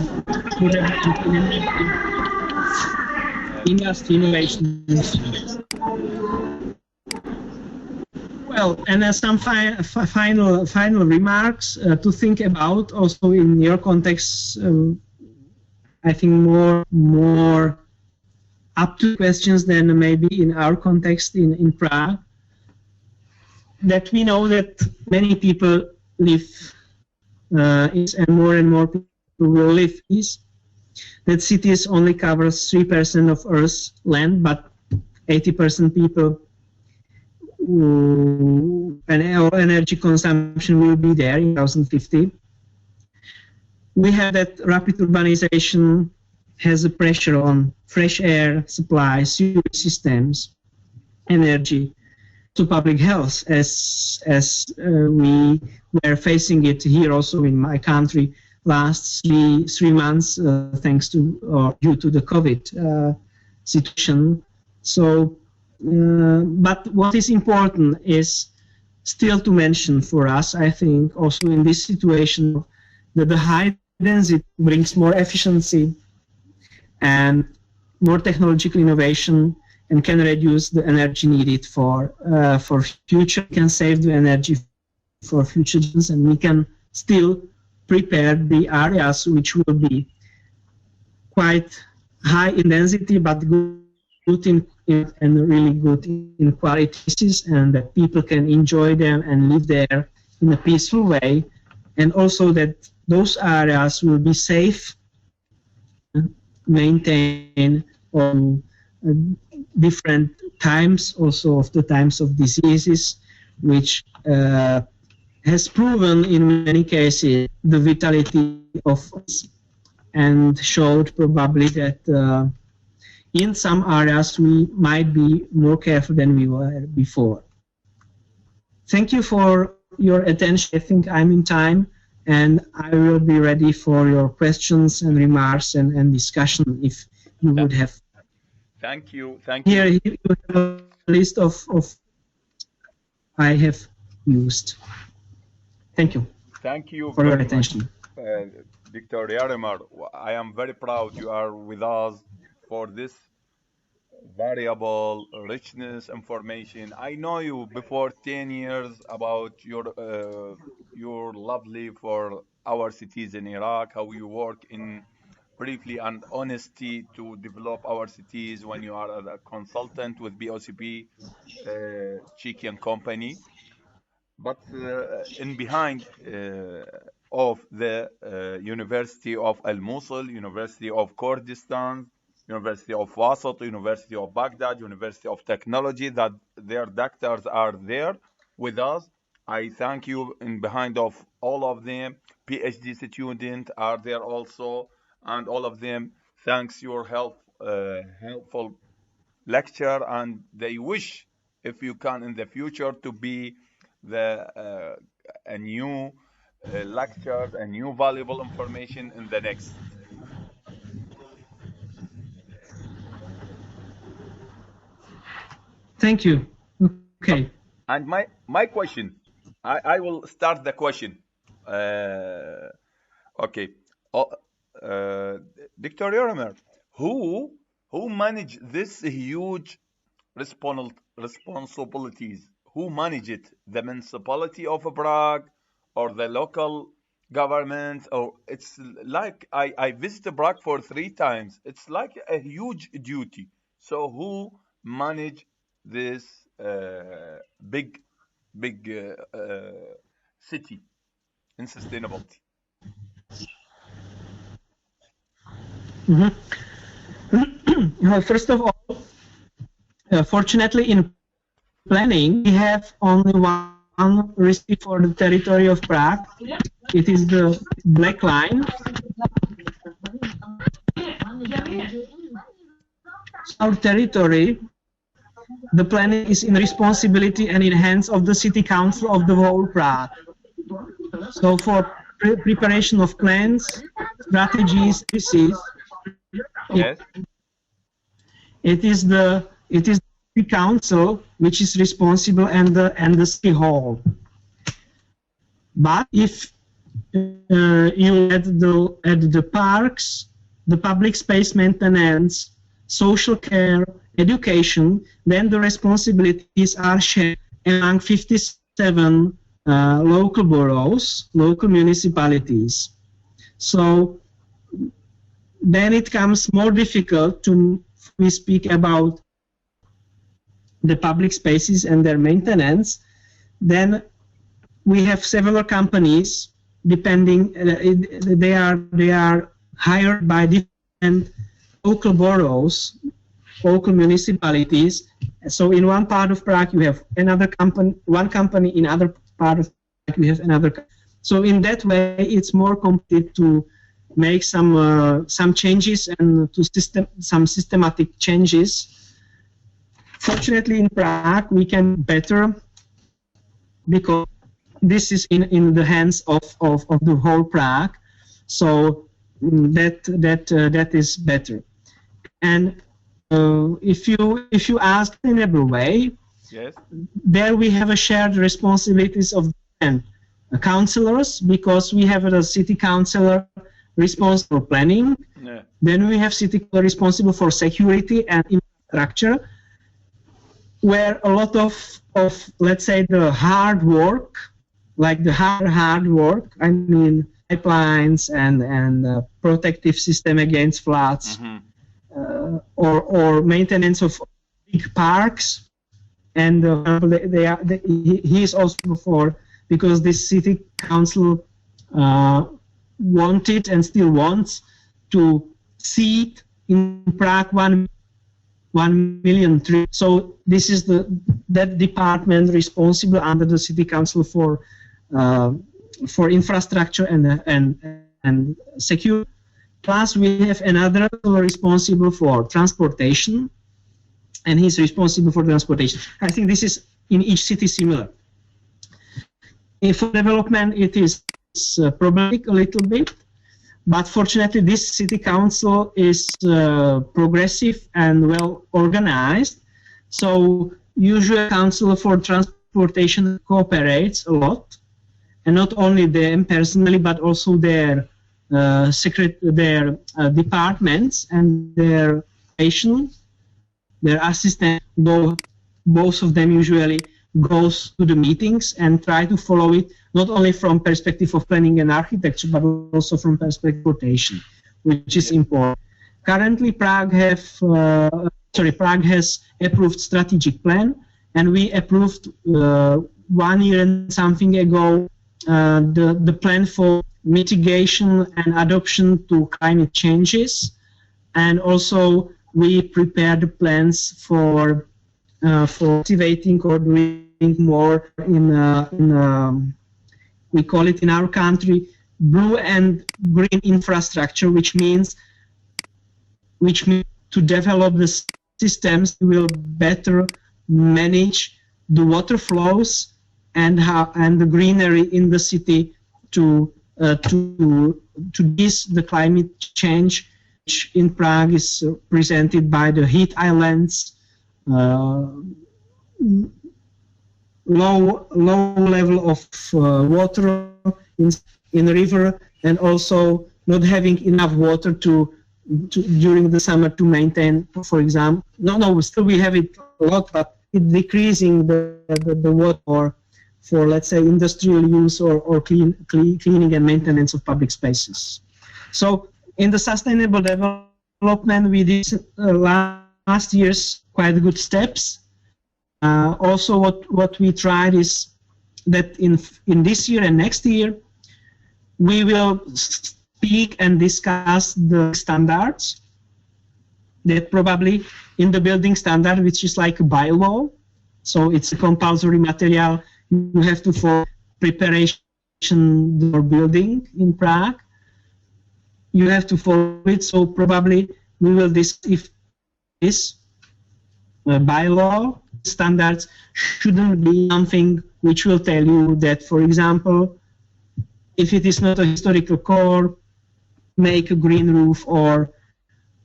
industry, innovation. Well, and some final remarks to think about also in your context. I think more up to questions than maybe in our context in Prague. That we know that many people live and more people will live east. That cities only cover 3% of Earth's land, but 80% people and our energy consumption will be there in 2050. We have that rapid urbanization has a pressure on fresh air supply, sewage systems, energy, to public health, as we were facing it here also in my country last three months, thanks to or due to the COVID situation. So, but what is important is still to mention for us, I think, also in this situation, that the high density brings more efficiency and more technological innovation, and can reduce the energy needed for future, can save the energy for future generations, and we can still prepare the areas which will be quite high in density but good in and really good in quality, and that people can enjoy them and live there in a peaceful way, and also that those areas will be safe, maintained on different times, also of the times of diseases, which has proven in many cases the vitality of us, and showed probably that in some areas we might be more careful than we were before. Thank you for your attention. I think I'm in time, and I will be ready for your questions and remarks and discussion if you would have. Thank you. Thank you. Here you have a list of I have used. Thank you. Thank you for your very attention. much, Dr. Yaromer. I am very proud you are with us for this variable richness information. I know you before 10 years about your lovely for our cities in Iraq, how you work in briefly and honesty to develop our cities when you are a consultant with BOCP, Cheeky and Company. But in behind of the University of Al Mosul, University of Kurdistan, University of Wasat, University of Baghdad, University of Technology, that their doctors are there with us. I thank you in behind of all of them. PhD students are there also, and all of them thanks your helpful lecture, and they wish if you can in the future to be a new lecture, a new valuable information in the next. Thank you. Okay. And my question, I will start the question. Okay. Dr. Yaromer, who manage this huge responsibilities? Who manage it? The municipality of Prague or the local government? Or it's like I visited Prague for 3 times. It's like a huge duty. So who manage this big city in sustainability? Well, first of all, fortunately in planning, we have only one recipe for the territory of Prague. It is the black line. Our territory, the planning is in responsibility and in hands of the city council of the whole Prague. So for preparation of plans, strategies, yes, it is the city council which is responsible, and the city hall. But if you add the parks, the public space maintenance, social care, education, then the responsibilities are shared among 57 local boroughs, local municipalities. So then it comes more difficult to we speak about the public spaces and their maintenance. Then we have several companies, depending, they are hired by different local boroughs, local municipalities. So in one part of Prague you have another company, one company, in other part of Prague you have another. So in that way it's more complicated to make some changes and to some systematic changes. Fortunately, in Prague, we can better because this is in the hands of the whole Prague. So that is better. And if you ask in every way, Yes. there we have a shared responsibilities of councillors, because we have a city councillor responsible for planning. Yeah. Then we have city councillor responsible for security and infrastructure, where a lot of let's say the hard work, like the hard work, I mean pipelines and protective system against floods, or maintenance of big parks, and he is also for, because this city council wanted and still wants to seed in Prague 1 million trees. So this is that department responsible under the city council for infrastructure and security. Plus we have another responsible for transportation, and he's responsible for transportation. I think this is in each city similar. For development, it is problematic a little bit, but fortunately this city council is progressive and well organized. So usually council for transportation cooperates a lot, and not only them personally, but also their departments and their patients, their assistant. Both of them usually goes to the meetings and try to follow it, not only from perspective of planning and architecture, but also from perspective of transportation, which is important. Currently, Prague has approved strategic plan, and we approved 1 year and something ago the plan for mitigation and adaptation to climate changes, and also we prepared the plans for activating or doing more in we call it in our country blue and green infrastructure, which means to develop the systems will better manage the water flows and the greenery in the city to ease the climate change, which in Prague is presented by the heat islands, low level of water in the river, and also not having enough water to during the summer to maintain, for example. Still we have it a lot, but it decreasing the water for let's say industrial use or cleaning and maintenance of public spaces. So in the sustainable development, we did last year's quite good steps. Also, what we tried is that in this year and next year, we will speak and discuss the standards that probably in the building standard, which is like a bylaw. So it's a compulsory material you have to for preparation for building in Prague. You have to follow it. So probably we will if this bylaw standards shouldn't be something which will tell you that, for example, if it is not a historical core, make a green roof or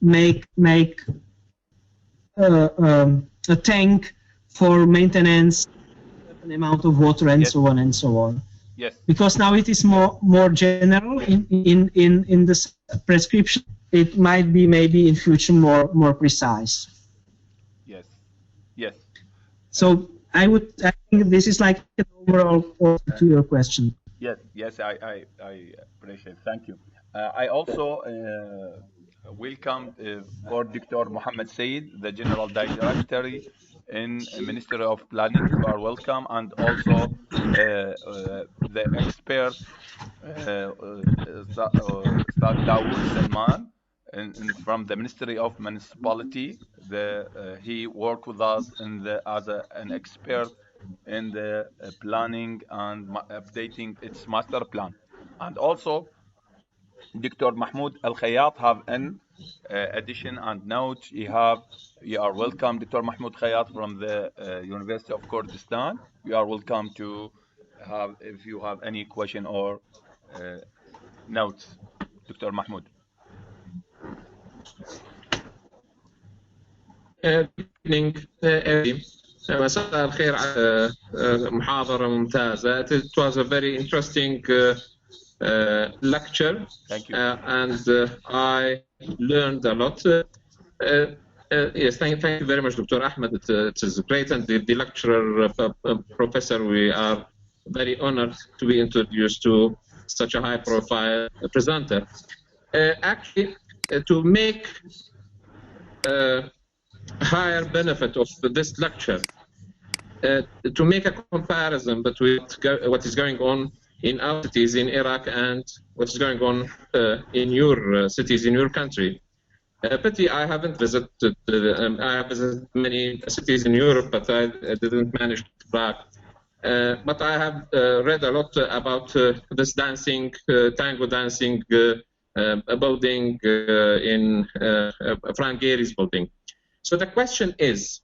make a tank for maintenance, an amount of water, and so on and so on. Yes. Because now it is more general in this prescription. It might be maybe in future more precise. Yes. Yes. So I think this is like an overall answer to your question. Yes, I appreciate. Thank you. I also welcome for Dr. Mohammed Said, the General Director in Ministry of Planning. You are welcome, and also the expert Ustad Dawood Salman from the Ministry of Municipality. He worked with us as an expert in the planning and updating its master plan. And also Dr. Mahmoud Al Khayat have an addition and notes you are welcome. Dr. Mahmoud Khayat from the University of Kurdistan. You are welcome to have, if you have any question or notes, Dr. Mahmoud. Good evening, everybody. مساء الخير على محاضرة ممتازة. It was a very interesting lecture. Thank you. And I learned a lot. Yes, thank you very much, Dr. Ahmed. It is great, and the lecturer, professor, we are very honored to be introduced to such a high-profile presenter. Actually, to make higher benefit of this lecture, to make a comparison between what is going on in our cities in Iraq and what is going on in your cities in your country. Pity I haven't visited. I have visited many cities in Europe, but I didn't manage to Prague. But I have read a lot about this dancing, tango dancing building in Frank Gehry's building. So the question is,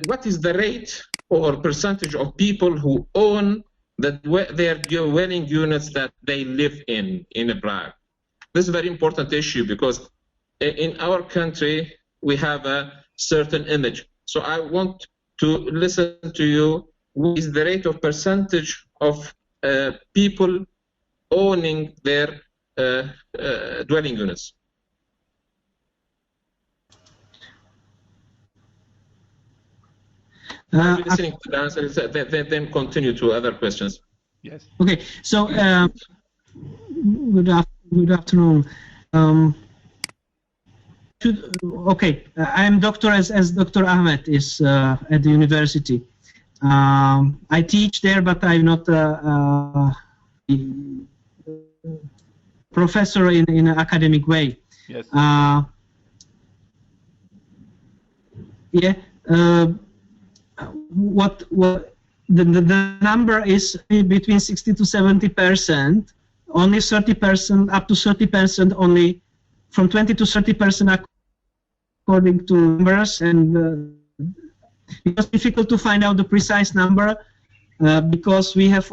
what is the rate or percentage of people who own their dwelling units that they live in Prague? This is a very important issue because in our country we have a certain image. So I want to listen to you. What is the rate of percentage of people owning their dwelling units? Listening to the answers, then continue to other questions. Yes. Okay. So good afternoon. Okay, I'm doctor as Dr. Ahmed is at the university. I teach there, but I'm not a professor in an academic way. Yes. Yeah. What the number is between 60 to 70%. Only 30%, up to 30%, only from 20 to 30% according to numbers, and it was difficult to find out the precise number because we have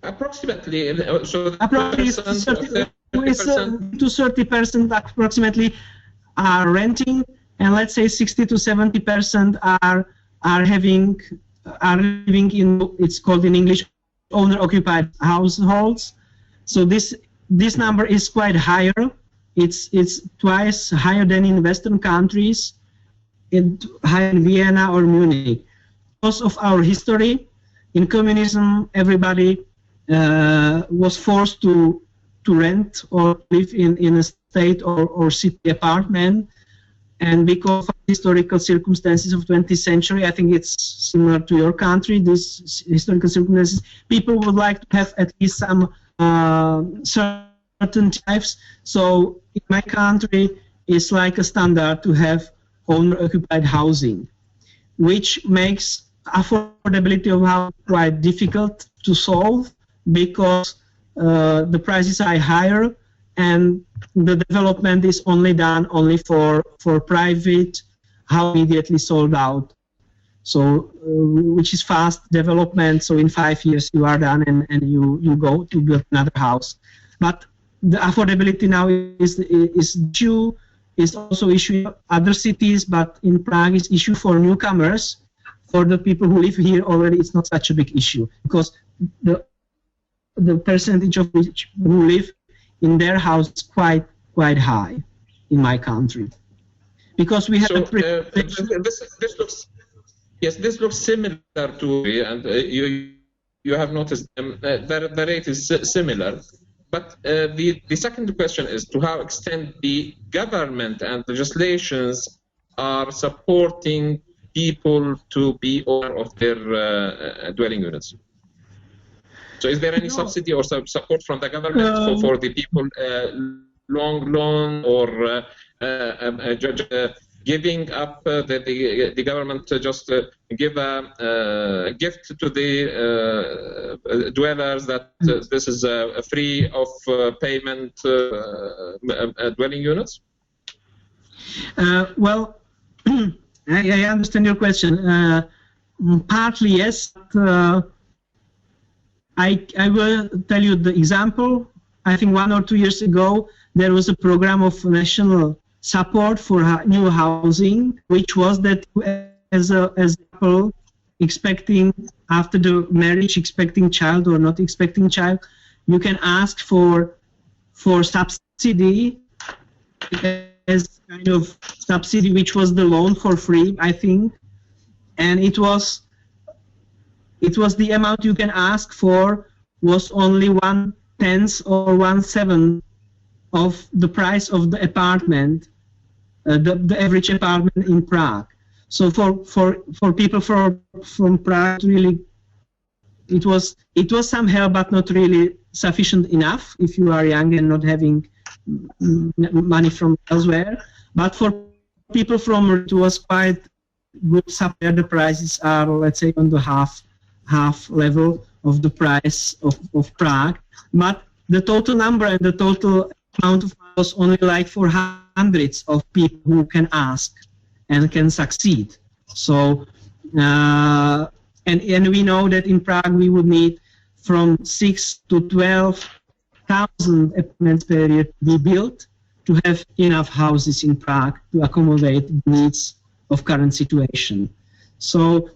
approximately so approximately 30% to 30% approximately are renting, and let's say 60 to 70% are living in, it's called in English, owner-occupied households. So this number is quite higher. It's twice higher than in Western countries, higher in Vienna or Munich. Because of our history, in communism, everybody was forced to rent or live in a state or city apartment. And because of historical circumstances of 20th century, I think it's similar to your country, these historical circumstances, people would like to have at least some certain types. So in my country, it's like a standard to have owner-occupied housing, which makes affordability of housing quite difficult to solve because the prices are higher, and the development is only done for private, how immediately sold out. So which is fast development. So in 5 years you are done and you go to build another house. But the affordability now is also issue in other cities, but in Prague is issue for newcomers. For the people who live here already, it's not such a big issue because the percentage of which who live in their house is quite high in my country, because we have. So, this looks similar to, and you have noticed the rate is similar. But the second question is to how extent the government and legislations are supporting people to be owner of their dwelling units. So is there any subsidy or support from the government for the people, long loan or giving up the government to just give a gift to the dwellers that this is free of payment dwelling units? Well, I understand your question. Partly yes. I will tell you the example. I think 1 or 2 years ago there was a program of national support for new housing, which was that as a couple expecting after the marriage, expecting child or not expecting child, you can ask for subsidy as kind of subsidy, which was the loan for free, I think, and it was the amount you can ask for was only 1/10 or 1/7 of the price of the apartment, the average apartment in Prague. So for people from Prague, really, it was some help, but not really sufficient enough if you are young and not having money from elsewhere. But for people from, it was quite good support. The prices are, let's say, on the half level of the price of Prague. But the total number and the total amount of was only like for hundreds of people who can ask and can succeed. So and we know that in Prague we would need from 6,000 to 12,000 apartments per year to be built to have enough houses in Prague to accommodate the needs of current situation. So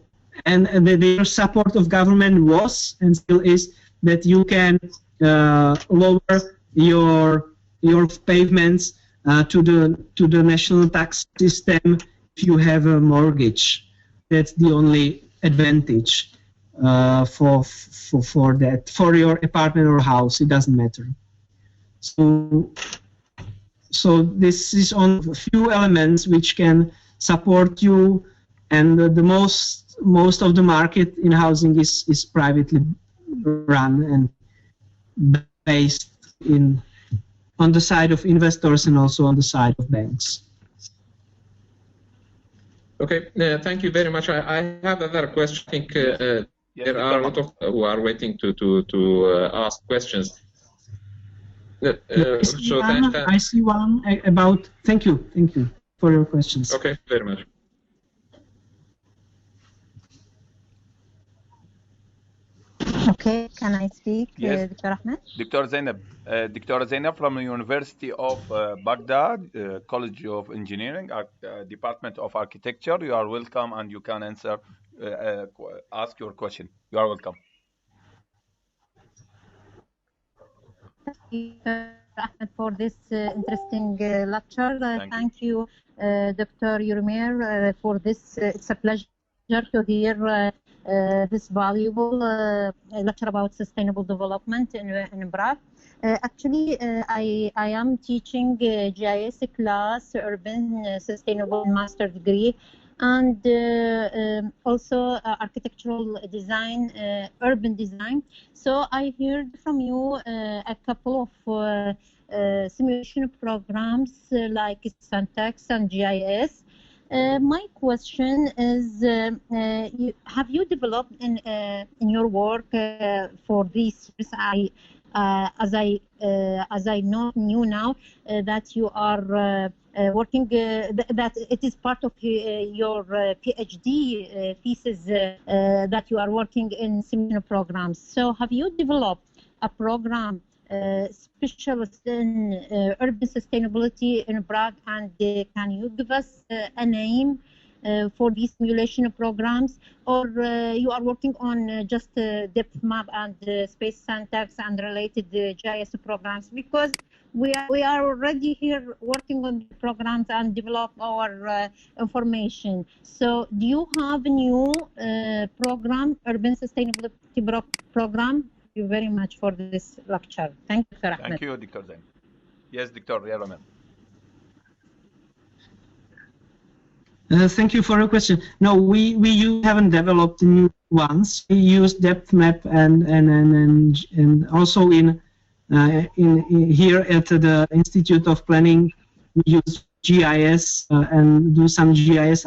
and the support of government was and still is that you can lower your payments to the national tax system if you have a mortgage. That's the only advantage for that, for your apartment or house. It doesn't matter. So this is on a few elements which can support you, and the most of the market in housing is privately run and based on the side of investors and also on the side of banks. Okay, thank you very much. I have another question. I think there are a lot of who are waiting to ask questions. I see one about. Thank you for your questions. Okay, very much. Okay, can I speak, yes. Dr. Ahmed? Dr. Zainab from the University of Baghdad, College of Engineering, Department of Architecture. You are welcome, and you can answer, ask your question. You are welcome. Thank you, Ahmed, for this interesting lecture. Thank you, Dr. Jaromer, for this. It's a pleasure to hear this valuable lecture about sustainable development in Prague. Actually, I am teaching GIS class, Urban Sustainable Master Degree, and also architectural design, urban design. So I heard from you a couple of simulation programs like Syntax and GIS. My question is, have you developed in your work for these years? As I knew now that you are working, that it is part of your PhD thesis that you are working in similar programs. So have you developed a program specialist in urban sustainability in Prague, and can you give us a name for these simulation programs, or you are working on just depth map and space syntax and related GIS programs? Because we are already here working on the programs and develop our information. So do you have a new program, urban sustainability program? Thank you very much for this lecture. Thank you, Dr. Ahmed. Thank you, Dr. Zain. Yes, Dr. Yaromer. Thank you for your question. No, we haven't developed new ones. We use depth map and also in here at the Institute of Planning we use GIS and do some GIS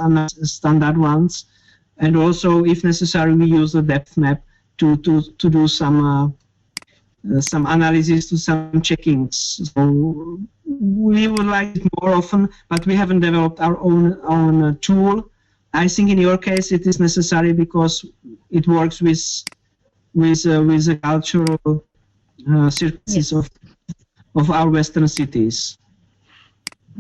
standard ones, and also, if necessary, we use the depth map to do some analysis, to some checkings. So we would like it more often, but we haven't developed our own tool. I think in your case it is necessary because it works with the cultural circuits of our Western cities.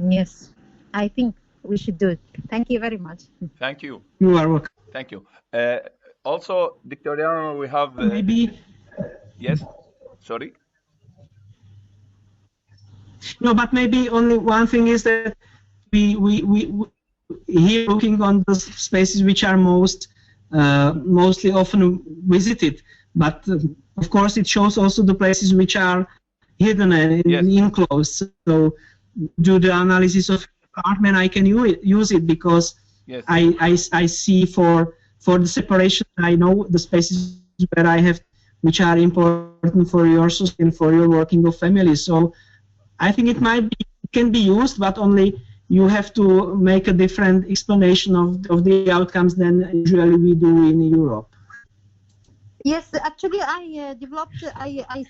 Yes, I think we should do it. Thank you very much. Thank you. You are welcome. Thank you. Also, Dr. Yaromer, we have... Maybe... Yes? Sorry? No, but maybe only one thing is that we here looking on the spaces which are mostly often visited, but of course it shows also the places which are hidden and enclosed. So do the analysis of apartment, I can use it because I see for the separation, I know the spaces where I have, which are important for your society and for your working of families. So I think it can be used, but only you have to make a different explanation of the outcomes than usually we do in Europe. Yes, actually, I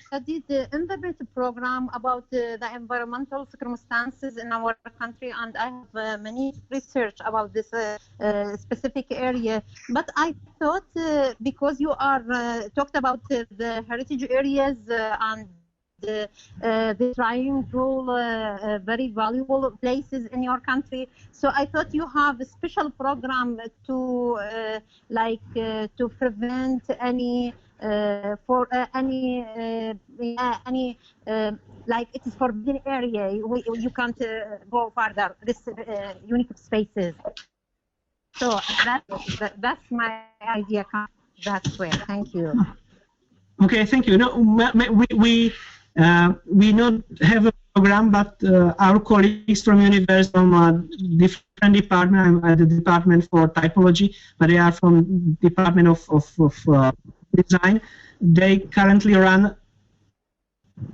studied in the BIT program about the environmental circumstances in our country, and I have many research about this specific area. But I thought because you are talked about the heritage areas and the triangle, very valuable places in your country. So I thought you have a special program to to prevent any like it is forbidden area. You can't go further. This unique spaces. So that's my idea. That's where. Thank you. Okay, thank you. No, we not have a program, but our colleagues from university, from different department, I'm at the department for typology, but they are from department of design. They currently run,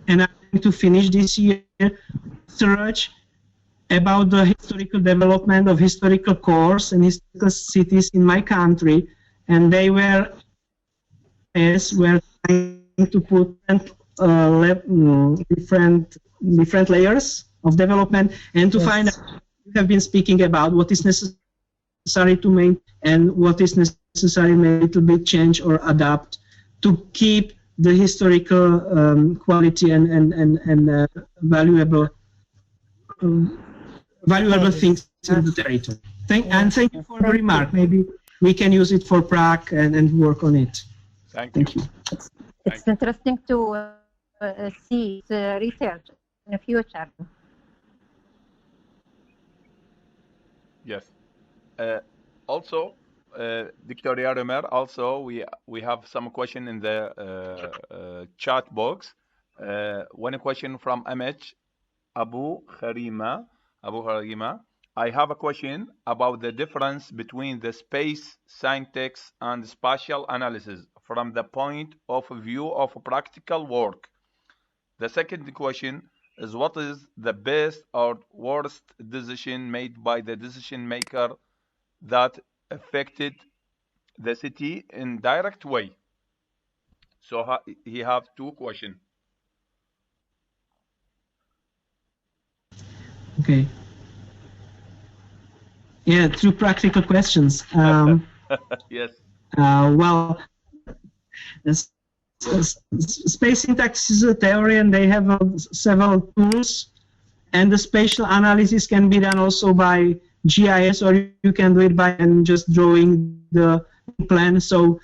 and I'm going to finish this year, research about the historical development of historical cores and historical cities in my country, and they were trying to put different layers of development and to find out. We have been speaking about what is necessary to maintain and what is necessary to a little bit change or adapt to keep the historical quality and valuable things in the territory. Thank you for the remark. Maybe we can use it for Prague and work on it. Thank you. It's interesting to see the research in the future. Yes. Also, Dr. Yaromer, also we have some question in the chat box. One question from Ahmed Abu Kharima. I have a question about the difference between the space syntax and spatial analysis from the point of view of practical work. The second question is, what is the best or worst decision made by the decision maker that affected the city in direct way? So he have two questions. Okay. Yeah, two practical questions. Yes. Well, space syntax is a theory, and they have several tools, and the spatial analysis can be done also by GIS, or you can do it by just drawing the plan. So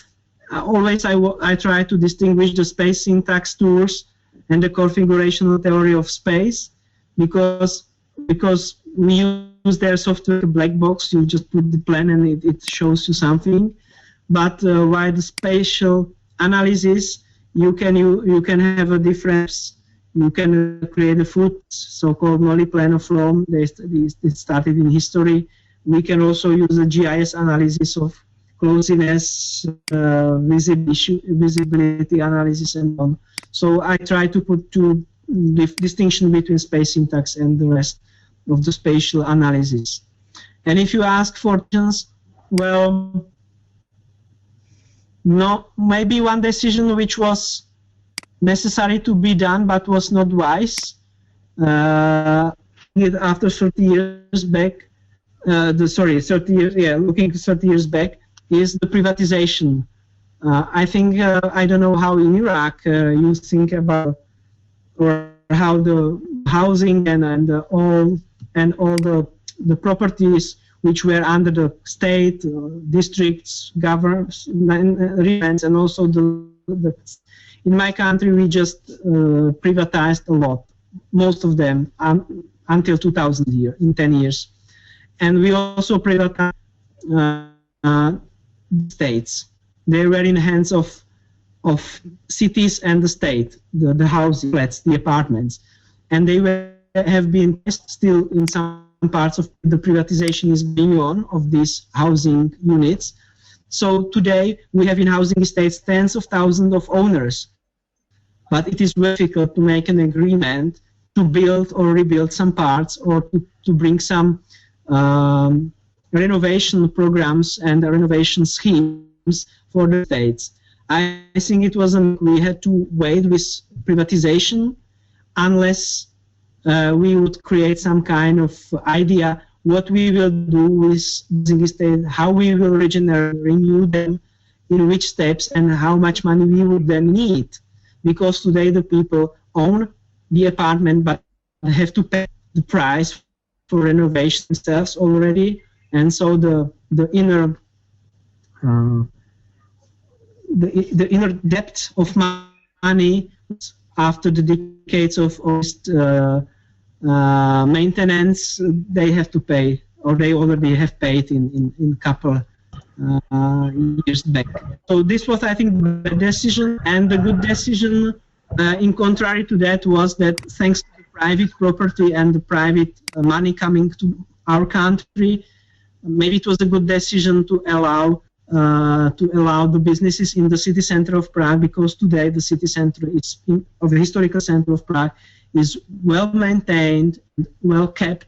always I try to distinguish the space syntax tools and the configurational theory of space, because we use their software black box. You just put the plan and it shows you something. But while the spatial analysis, you can have a difference. You can create a foot, so-called nulli-planar flow. It started in history. We can also use the GIS analysis of closeness, visibility analysis, and so on. So I try to put two distinction between space syntax and the rest. of the spatial analysis. And if you ask for decisions, well, no, maybe one decision which was necessary to be done but was not wise. After 30 years back, looking 30 years back, is the privatization. I think I don't know how in Iraq you think about, or how the housing and all the properties which were under the state, districts, governments, and also in my country we just privatized a lot, most of them until 2000 in 10 years, and we also privatized states. They were in the hands of cities and the state, the housing flats, the apartments, and they have been still in some parts of the privatization is going on of these housing units. So today we have in housing estates tens of thousands of owners, but it is very difficult to make an agreement to build or rebuild some parts, or to bring some renovation programs and renovation schemes for the states. I think it was we had to wait with privatization unless we would create some kind of idea what we will do with housing estates, how we will renew them, in which steps, and how much money we would then need. Because today the people own the apartment but have to pay the price for renovation themselves already, and so the inner depth of money after the decades of maintenance they have to pay, or they already have paid in couple years back. So this was, I think, the decision, and the good decision in contrary to that was that thanks to the private property and the private money coming to our country, maybe it was a good decision to allow the businesses in the city center of Prague, because today the city center of the historical center of Prague is well maintained, well kept,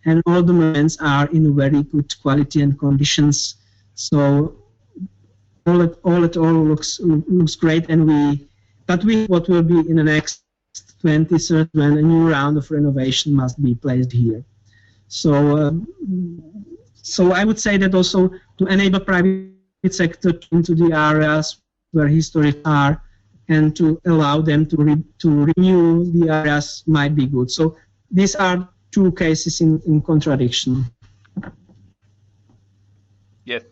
and all the monuments are in very good quality and conditions. So all looks great, and what will be in the next 20, 30, when a new round of renovation must be placed here. So so I would say that also to enable private sector into the areas where historic are, and to allow them to renew the areas might be good. So these are two cases in contradiction. Yes,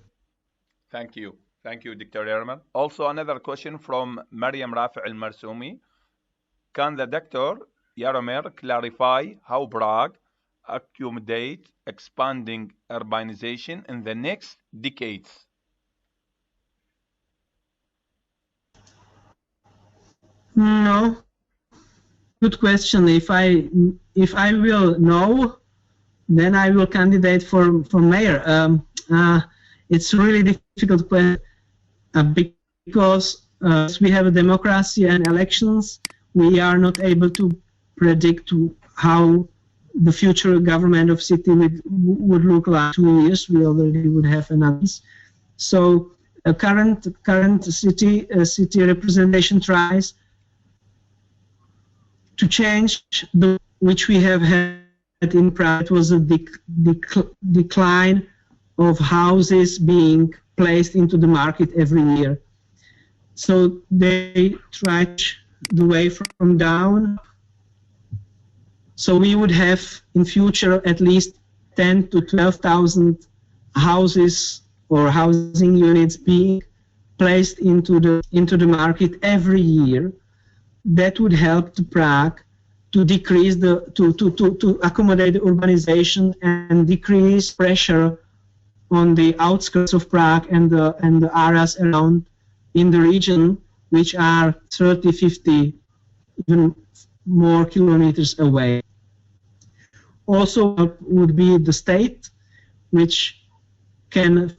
thank you. Thank you, Dr. Yaromer. Also, another question from Mariam Rafi al-Marsoumi. Can the Dr. Yaromer clarify how Prague accommodates expanding urbanization in the next decades? No, good question. If I will know, then I will candidate for mayor. It's really difficult question because we have a democracy and elections. We are not able to predict how the future government of city would look like 2 years. We already would have announced. So a current city representation tries to change which we have had in Prague. It was a decline of houses being placed into the market every year. So they try the way from down. So we would have in future at least 10 to 12,000 houses or housing units being placed into the market every year. That would help to Prague to decrease to accommodate the urbanization and decrease pressure on the outskirts of Prague and the areas around in the region, which are 30, 50, even more kilometers away. Also would be the state, which can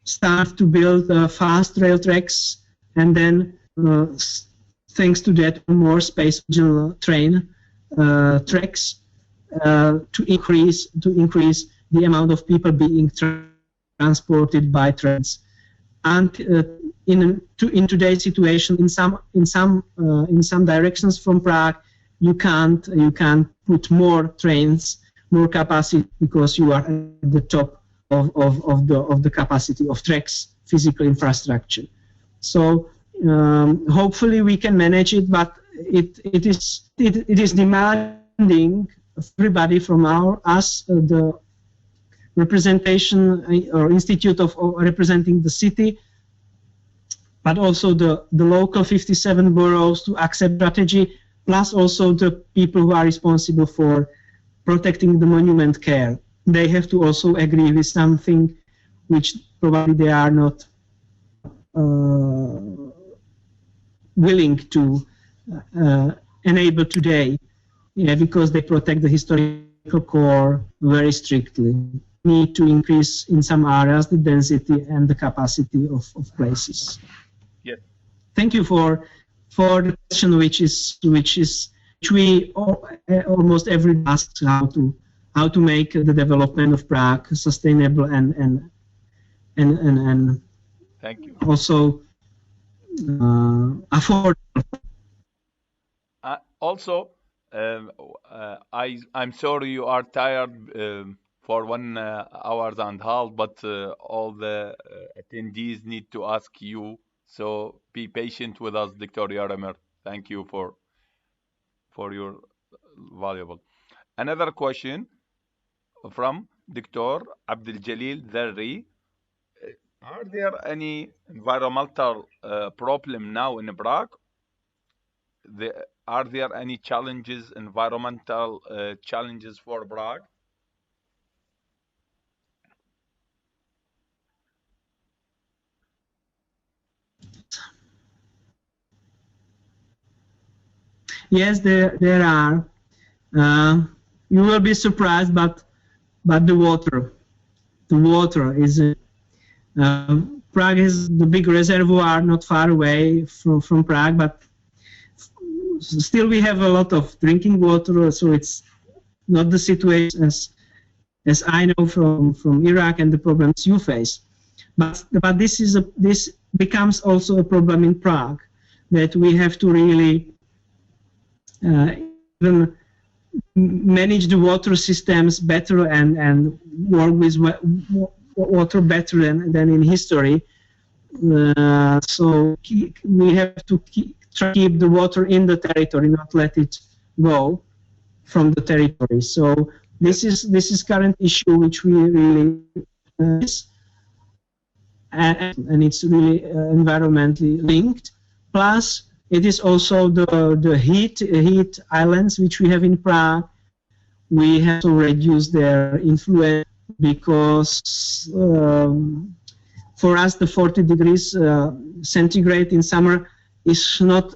start to build fast rail tracks, and then thanks to that more space regional train tracks, to increase the amount of people being transported by trains. And in today's situation, in some directions from Prague, you can't put more trains, more capacity, because you are at the top of the capacity of tracks, physical infrastructure. So hopefully we can manage it, but it is demanding everybody from us, the representation or institute of representing the city, but also the local 57 boroughs to accept strategy, plus also the people who are responsible for protecting the monument care. They have to also agree with something which probably they are not willing to enable today, because they protect the historical core very strictly. Need to increase in some areas the density and the capacity of places. Yes. Thank you for the question, which we almost every ask how to make the development of Prague sustainable and thank you. Also affordable. Also, I'm sorry you are tired for 1 hour and a half, but all the attendees need to ask you, so be patient with us, Dr. Yaromer. Thank you for your valuable. Another question from Dr. Abdul-Jalil Dharri. Are there any environmental problem now in Prague? Are there any challenges, environmental challenges for Prague? Yes, there are. You will be surprised, but the water is. Prague is the big reservoir not far away from Prague, but still we have a lot of drinking water, so it's not the situation as I know from Iraq and the problems you face. But this becomes also a problem in Prague, that we have to really even manage the water systems better and work with water better than in history. So we have to try to keep the water in the territory, not let it go from the territory. So this is current issue which we really and it's really environmentally linked. Plus, it is also the heat islands which we have in Prague. We have to reduce their influence because for us the 40 degrees centigrade in summer is not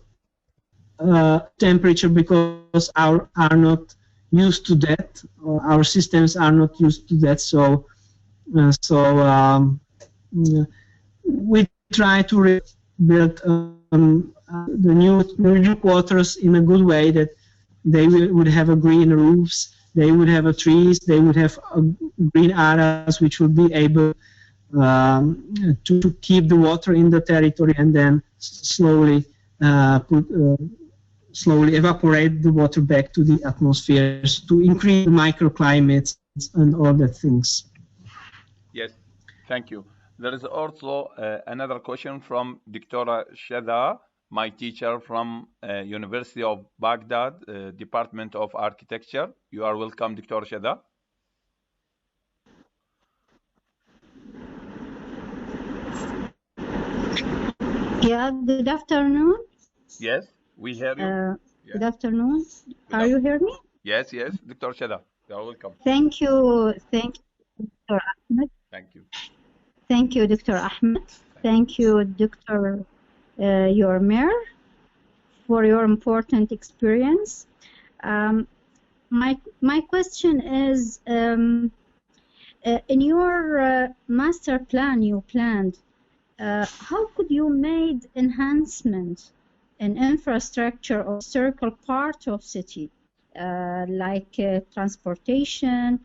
temperature because are not used to that. Our systems are not used to that. So we try to build the new quarters in a good way, that they would have green roofs, they would have trees, they would have green areas which would be able to keep the water in the territory and then slowly slowly evaporate the water back to the atmospheres to increase the microclimates and all the things. Yes, thank you. There is also another question from Dr. Shada, my teacher from University of Baghdad, Department of Architecture. You are welcome, Dr. Shada. Yeah, good afternoon. Yes, we hear you. Yes. Good afternoon. Are you hear me? Yes, Dr. Shada. You are welcome. Thank you, Dr. Ahmed. Thank you. Thank you, Dr. Ahmed. Thank you, Dr. Yaromer, for your important experience. My question is, in your master plan you planned, how could you make enhancement in infrastructure of circle part of city? like transportation,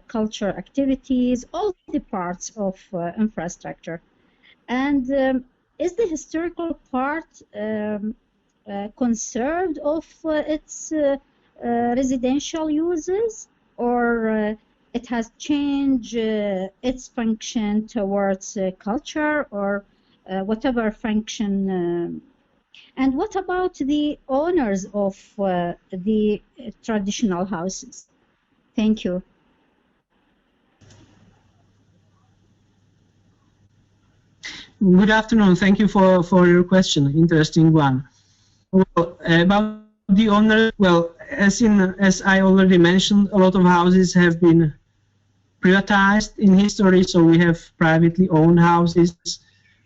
culture activities, all the parts of infrastructure. And is the historical part conserved of its residential uses, or it has changed its function towards culture or whatever function? And what about the owners of the traditional houses? Thank you. Good afternoon. Thank you for your question. Interesting one. Well, about the owner, well, as I already mentioned, a lot of houses have been privatized in history, so we have privately owned houses.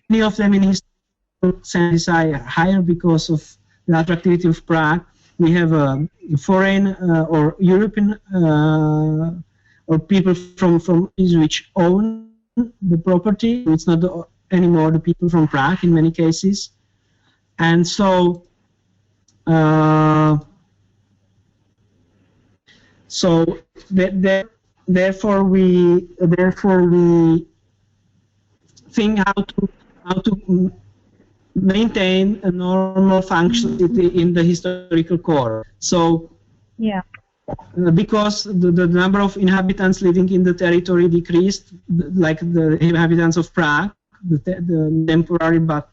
Many of them in historical sense are higher because of the attractivity of Prague. We have foreign or European or people from which own the property. It's not anymore the people from Prague in many cases, and so therefore we think how to maintain a normal functionality in the historical core. So yeah. Because the number of inhabitants living in the territory decreased, like the inhabitants of Prague, the temporary but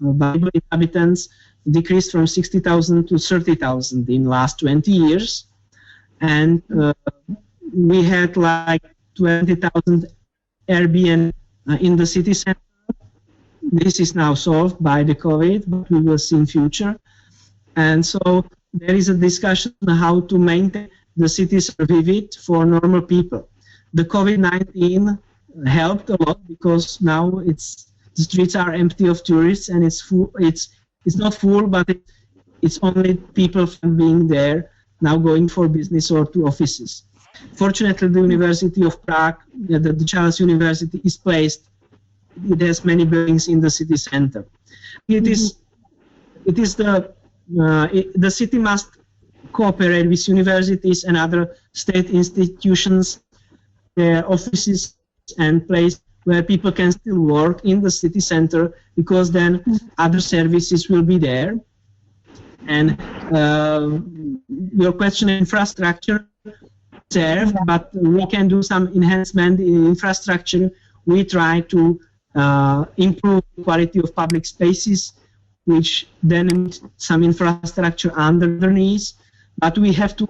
valuable inhabitants decreased from 60,000 to 30,000 in last 20 years. And we had like 20,000 Airbnb in the city center. This is now solved by the COVID, but we will see in future. And so there is a discussion on how to maintain the cities vivid for normal people. The COVID-19 helped a lot because now the streets are empty of tourists and it's full. It's not full, but it's only people being there now going for business or to offices. Fortunately, the University of Prague, the Charles University, is placed. It has many buildings in the city center. It is the city must cooperate with universities and other state institutions, their offices and place where people can still work in the city center, because then other services will be there. And your question, infrastructure served, but we can do some enhancement in infrastructure. We try to improve the quality of public spaces, which then needs some infrastructure underneath. But we have to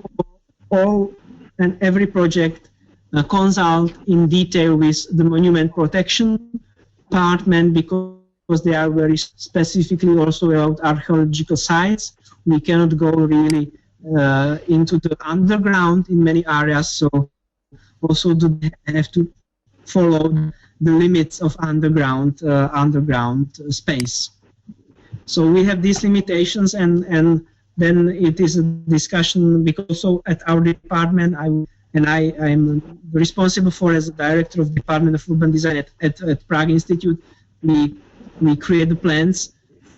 all and every project consult in detail with the monument protection department, because they are very specifically also about archaeological sites. We cannot go really into the underground in many areas, so also they have to follow the limits of underground space. So we have these limitations, and then it is a discussion, because also at our department, I'm responsible for, as a director of the Department of Urban Design at Prague Institute, we create the plans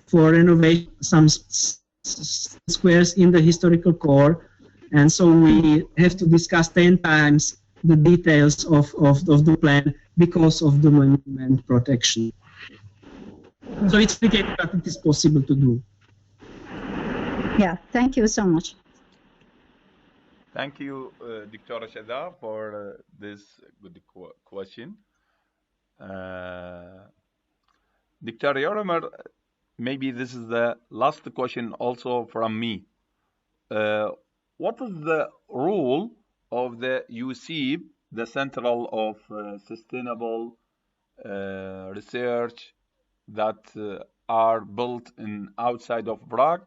for renovation some squares in the historical core, and so we have to discuss 10 times the details of the plan because of the monument protection. So it's complicated, but it is possible to do. Yeah, thank you so much. Thank you, Dr. Shada, for this good question. Dr. Yaromer, maybe this is the last question also from me. What is the role of the UCEB, the Central of Sustainable Research, that are built in outside of Prague,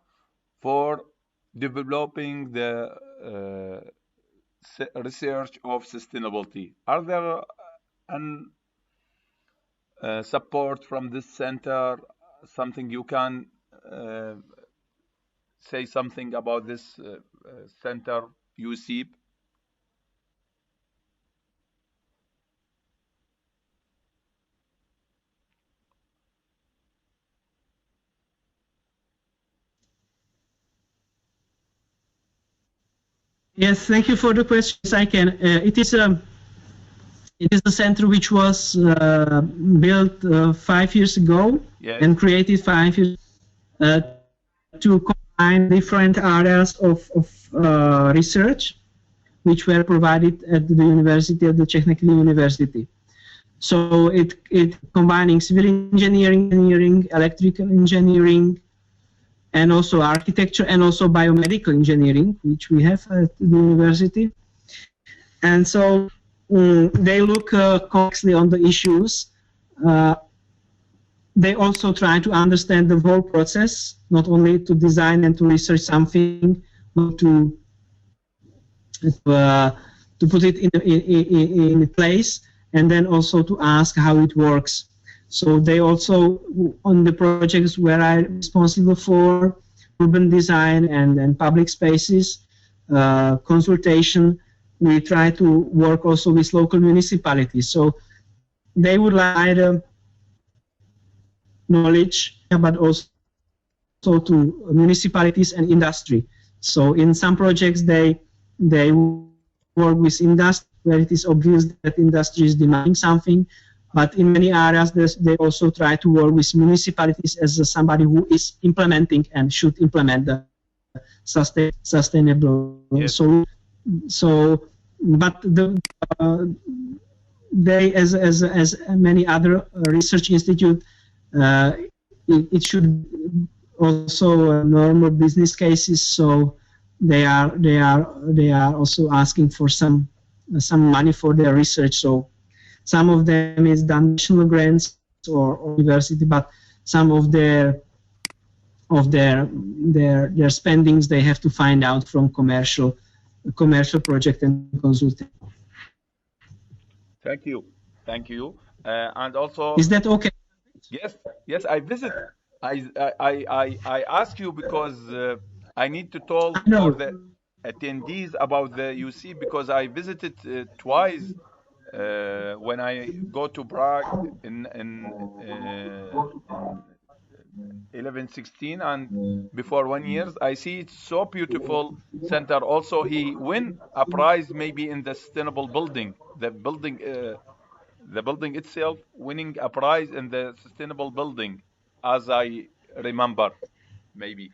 for developing the research of sustainability? Are there support from this center? Something you can say something about this center, UCEB? Yes, thank you for the questions. I can. It is a center which was built 5 years ago, yes, and created 5 years to combine different areas of research which were provided at the university, at the Technical University. So it combining civil engineering, electrical engineering, and also architecture, and also biomedical engineering, which we have at the university. And so they look closely on the issues. They also try to understand the whole process, not only to design and to research something, but to put it in place, and then also to ask how it works. So they also, on the projects where I'm responsible for, urban design and public spaces, consultation, we try to work also with local municipalities. So they would like knowledge, but also to municipalities and industry. So in some projects they work with industry where it is obvious that industry is demanding something, but in many areas they also try to work with municipalities as somebody who is implementing and should implement the sustainable. Yes. So but they, as many other research institute, it should also normal business cases. So they are also asking for some money for their research. So some of them is done national grants or university, but some of their spendings they have to find out from commercial project and consulting. Thank you. And also, is that okay? Yes. I ask you because I need to talk for the attendees about the UC, because I visited twice when I go to Prague in 11-16 and before 1 year. I see it's so beautiful center. Also, he win a prize maybe in the sustainable building. The building itself winning a prize in the sustainable building, as I remember, maybe.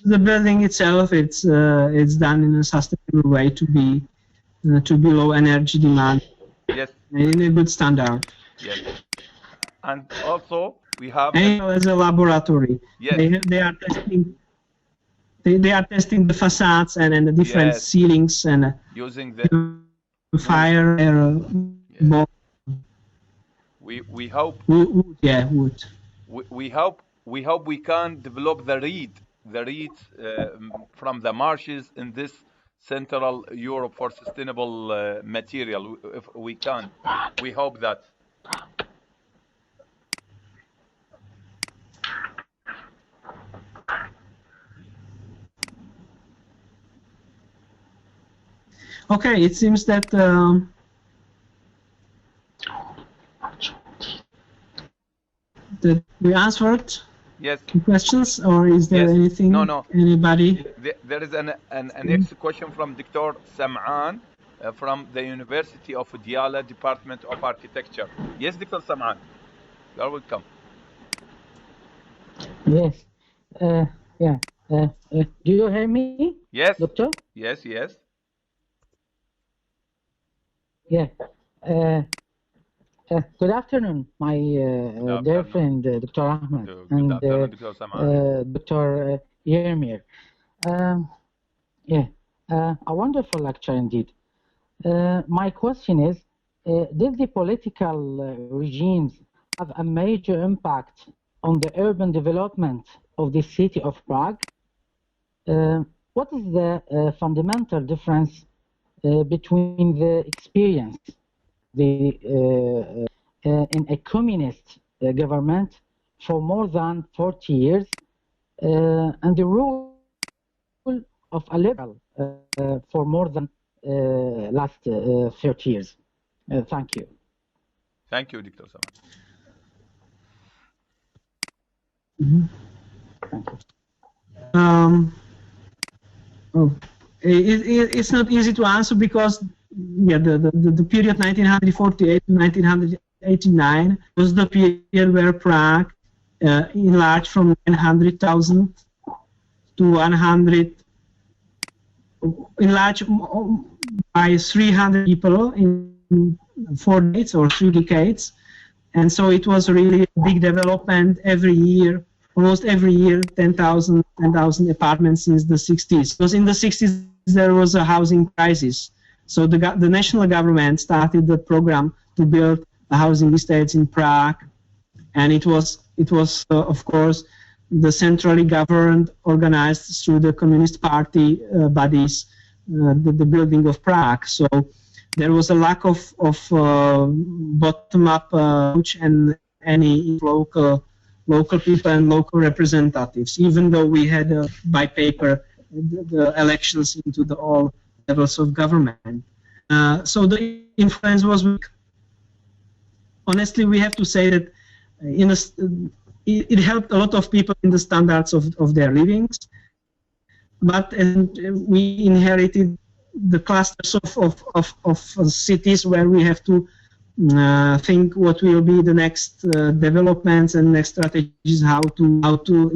The building itself, it's done in a sustainable way to be low energy demand. Yes. In a good standard. Yes. And also we have as a laboratory. Yes. They are testing. They are testing the facades and the different ceilings and using the fire. We hope. Wood. Yeah, wood. We hope we can develop the reeds from the marshes in this Central Europe for sustainable material. If we can, we hope that. Okay, it seems that that we answered. Yes. Questions, or is there anything? No. Anybody? There is an next question from Dr. Sam'an from the University of Diyala, Department of Architecture. Yes, Dr. Sam'an, you are welcome. Yes. Do you hear me? Yes. Doctor? Yes. Yeah. Good afternoon, my dear friend, Dr. Ahmed, and Dr. Yaromer. A wonderful lecture indeed. My question is, did the political regimes have a major impact on the urban development of the city of Prague? What is the fundamental difference between the experience in a communist government for more than 40 years and the rule of a liberal for more than last 30 years? Thank you. Thank you, Dr. Sam'an. Mm-hmm. It's not easy to answer because the period 1948 to 1989 was the period where Prague enlarged from 900,000 to 100, enlarged by 300 people in 4 decades or 3 decades. And so it was really a big development every year, almost every year, 10,000 apartments since the 60s. Because in the 60s there was a housing crisis. So the national government started the program to build housing estates in Prague. And it was of course, the centrally governed, organized through the Communist Party bodies, the building of Prague. So there was a lack of bottom-up approach and any local people and local representatives, even though we had by paper the elections into all levels of government. So the influence was weak. Honestly, we have to say that it helped a lot of people in the standards of their livings, but we inherited the clusters of cities where we have to think what will be the next developments and next strategies, how to little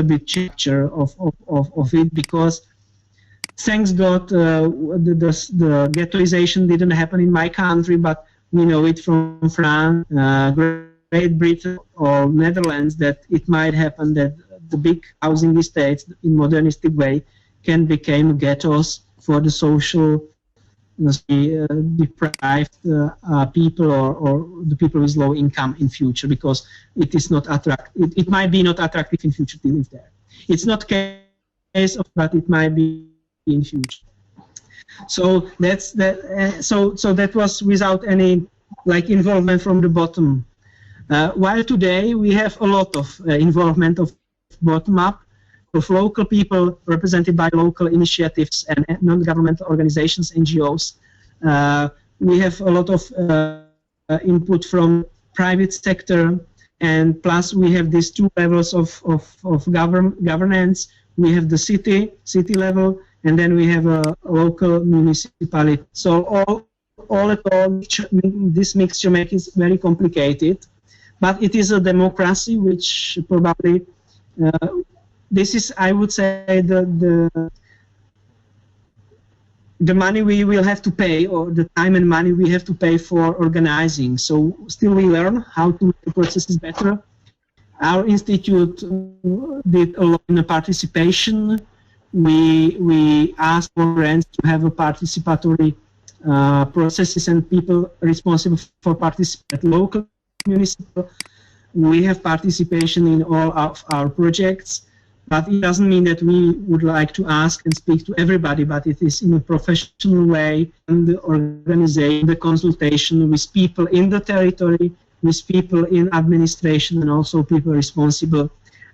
bit picture of it, because thanks God the ghettoization didn't happen in my country, but we know it from France, Great Britain or Netherlands that it might happen that the big housing estates in modernistic way can become ghettos for the social deprived people or the people with low income in future, because it is not attractive. It might be not attractive in future to live there. It's not case of, but it might be in future. So that's that. So that was without any involvement from the bottom. While today we have a lot of involvement of bottom up, of local people represented by local initiatives and non-governmental organizations, NGOs. We have a lot of input from private sector, and plus we have these 2 levels of governance. We have the city level, and then we have a local municipality. So all at all, this mixture makes it very complicated. But it is a democracy which probably this is, I would say, the money we will have to pay, or the time and money we have to pay for organizing. So still we learn how to make the processes better. Our institute did a lot in participation. We asked for grants to have a participatory processes and people responsible for participate local, municipal. We have participation in all of our projects. But it doesn't mean that we would like to ask and speak to everybody, but it is in a professional way, and the organization, the consultation with people in the territory, with people in administration, and also people responsible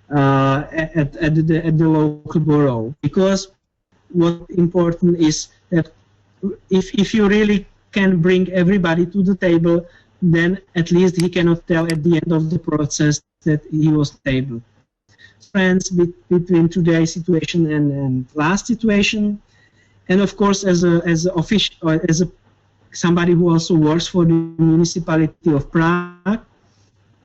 at the local borough. Because what's important is that if you really can bring everybody to the table, then at least he cannot tell at the end of the process that he was stable. Friends between today's situation and last situation, and of course as a official, or as somebody who also works for the municipality of Prague,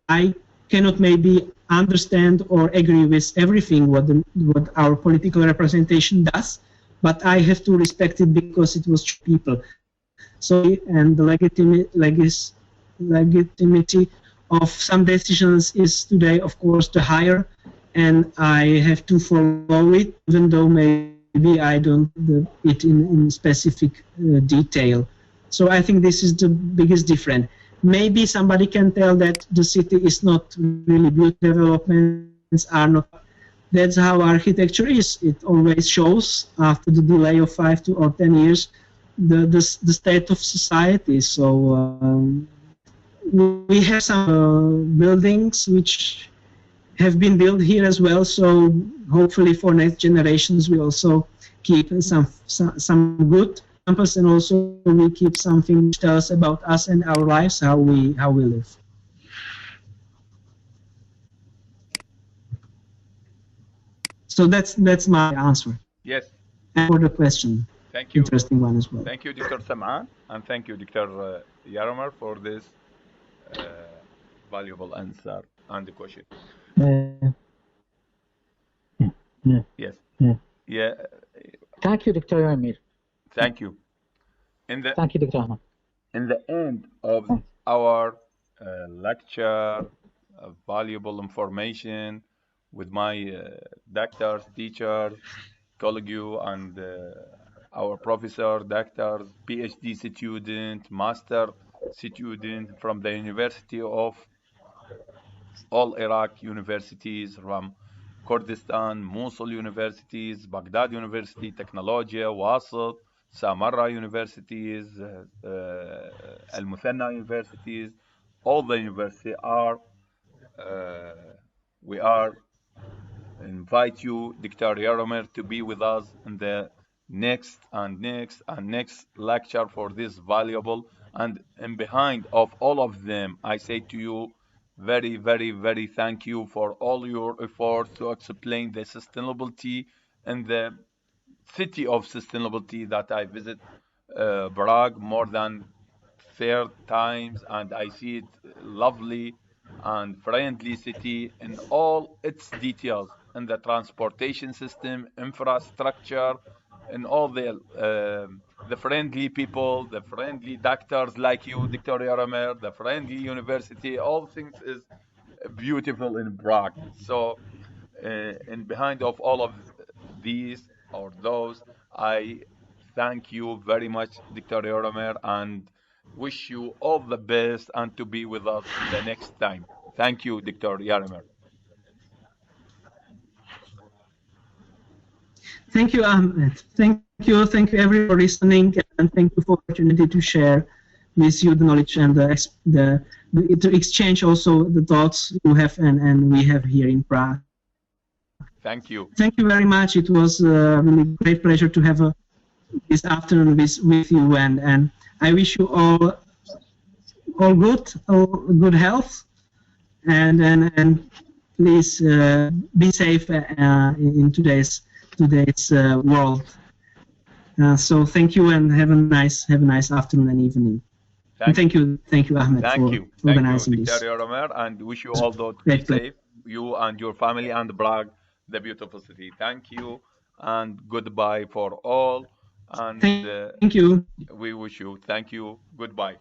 I cannot maybe understand or agree with everything what our political representation does, but I have to respect it because it was people. So, and the legitimacy of some decisions is today, of course, the higher, and I have to follow it, even though maybe I don't do it in specific detail. So I think this is the biggest difference. Maybe somebody can tell that the city is not really good, developments are not. That's how architecture is. It always shows after the delay of 5 or 10 years the state of society. So we have some buildings which have been built here as well, so hopefully for next generations we also keep some good campus, and also we keep something which tells about us and our lives, how we live. So that's my answer. Yes. And for the question. Thank you. Interesting one as well. Thank you, Dr. Sam'an, and thank you, Dr. Yaromer, for this valuable answer and the question. Yes. Yeah. Thank you, Dr. Yaromer. Thank you. Thank you, Dr. Ahmed. In the end of our lecture, valuable information with my doctors, teachers, colleague, and our professor, doctors, PhD student, master student from the University of all Iraq universities, from Kurdistan, Mosul universities, Baghdad University, Technologia, Wasit, Samarra universities, المثنى universities, all the universities are, we are invite you, Dr. Yaromer, to be with us in the next and next and next lecture for this valuable. And behind of all of them, I say to you, very, very, very thank you for all your efforts to explain the sustainability and the city of sustainability that I visit Prague more than 30 times, and I see it lovely and friendly city in all its details, in the transportation system, infrastructure, and all the friendly people, the friendly doctors like you, Dr. Yaromer, the friendly university, all things is beautiful in Prague. So, and behind of all of these or those, I thank you very much, Dr. Yaromer, and wish you all the best and to be with us the next time. Thank you, Dr. Yaromer. Thank you, Ahmed. Thank you everyone for listening, and thank you for the opportunity to share with you the knowledge and to exchange also the thoughts you have and we have here in Prague. Thank you. Thank you very much. It was a really great pleasure to have this afternoon with you, and I wish you all good health, and please be safe in today's world. So thank you, and have a nice afternoon and evening. Thank you, Ahmed, for organizing this. Thank you, Dr. Yaromer, and wish you all to be safe, you and your family, and Prague, the beautiful city. Thank you, and goodbye for all. And thank you. We wish you. Thank you. Goodbye.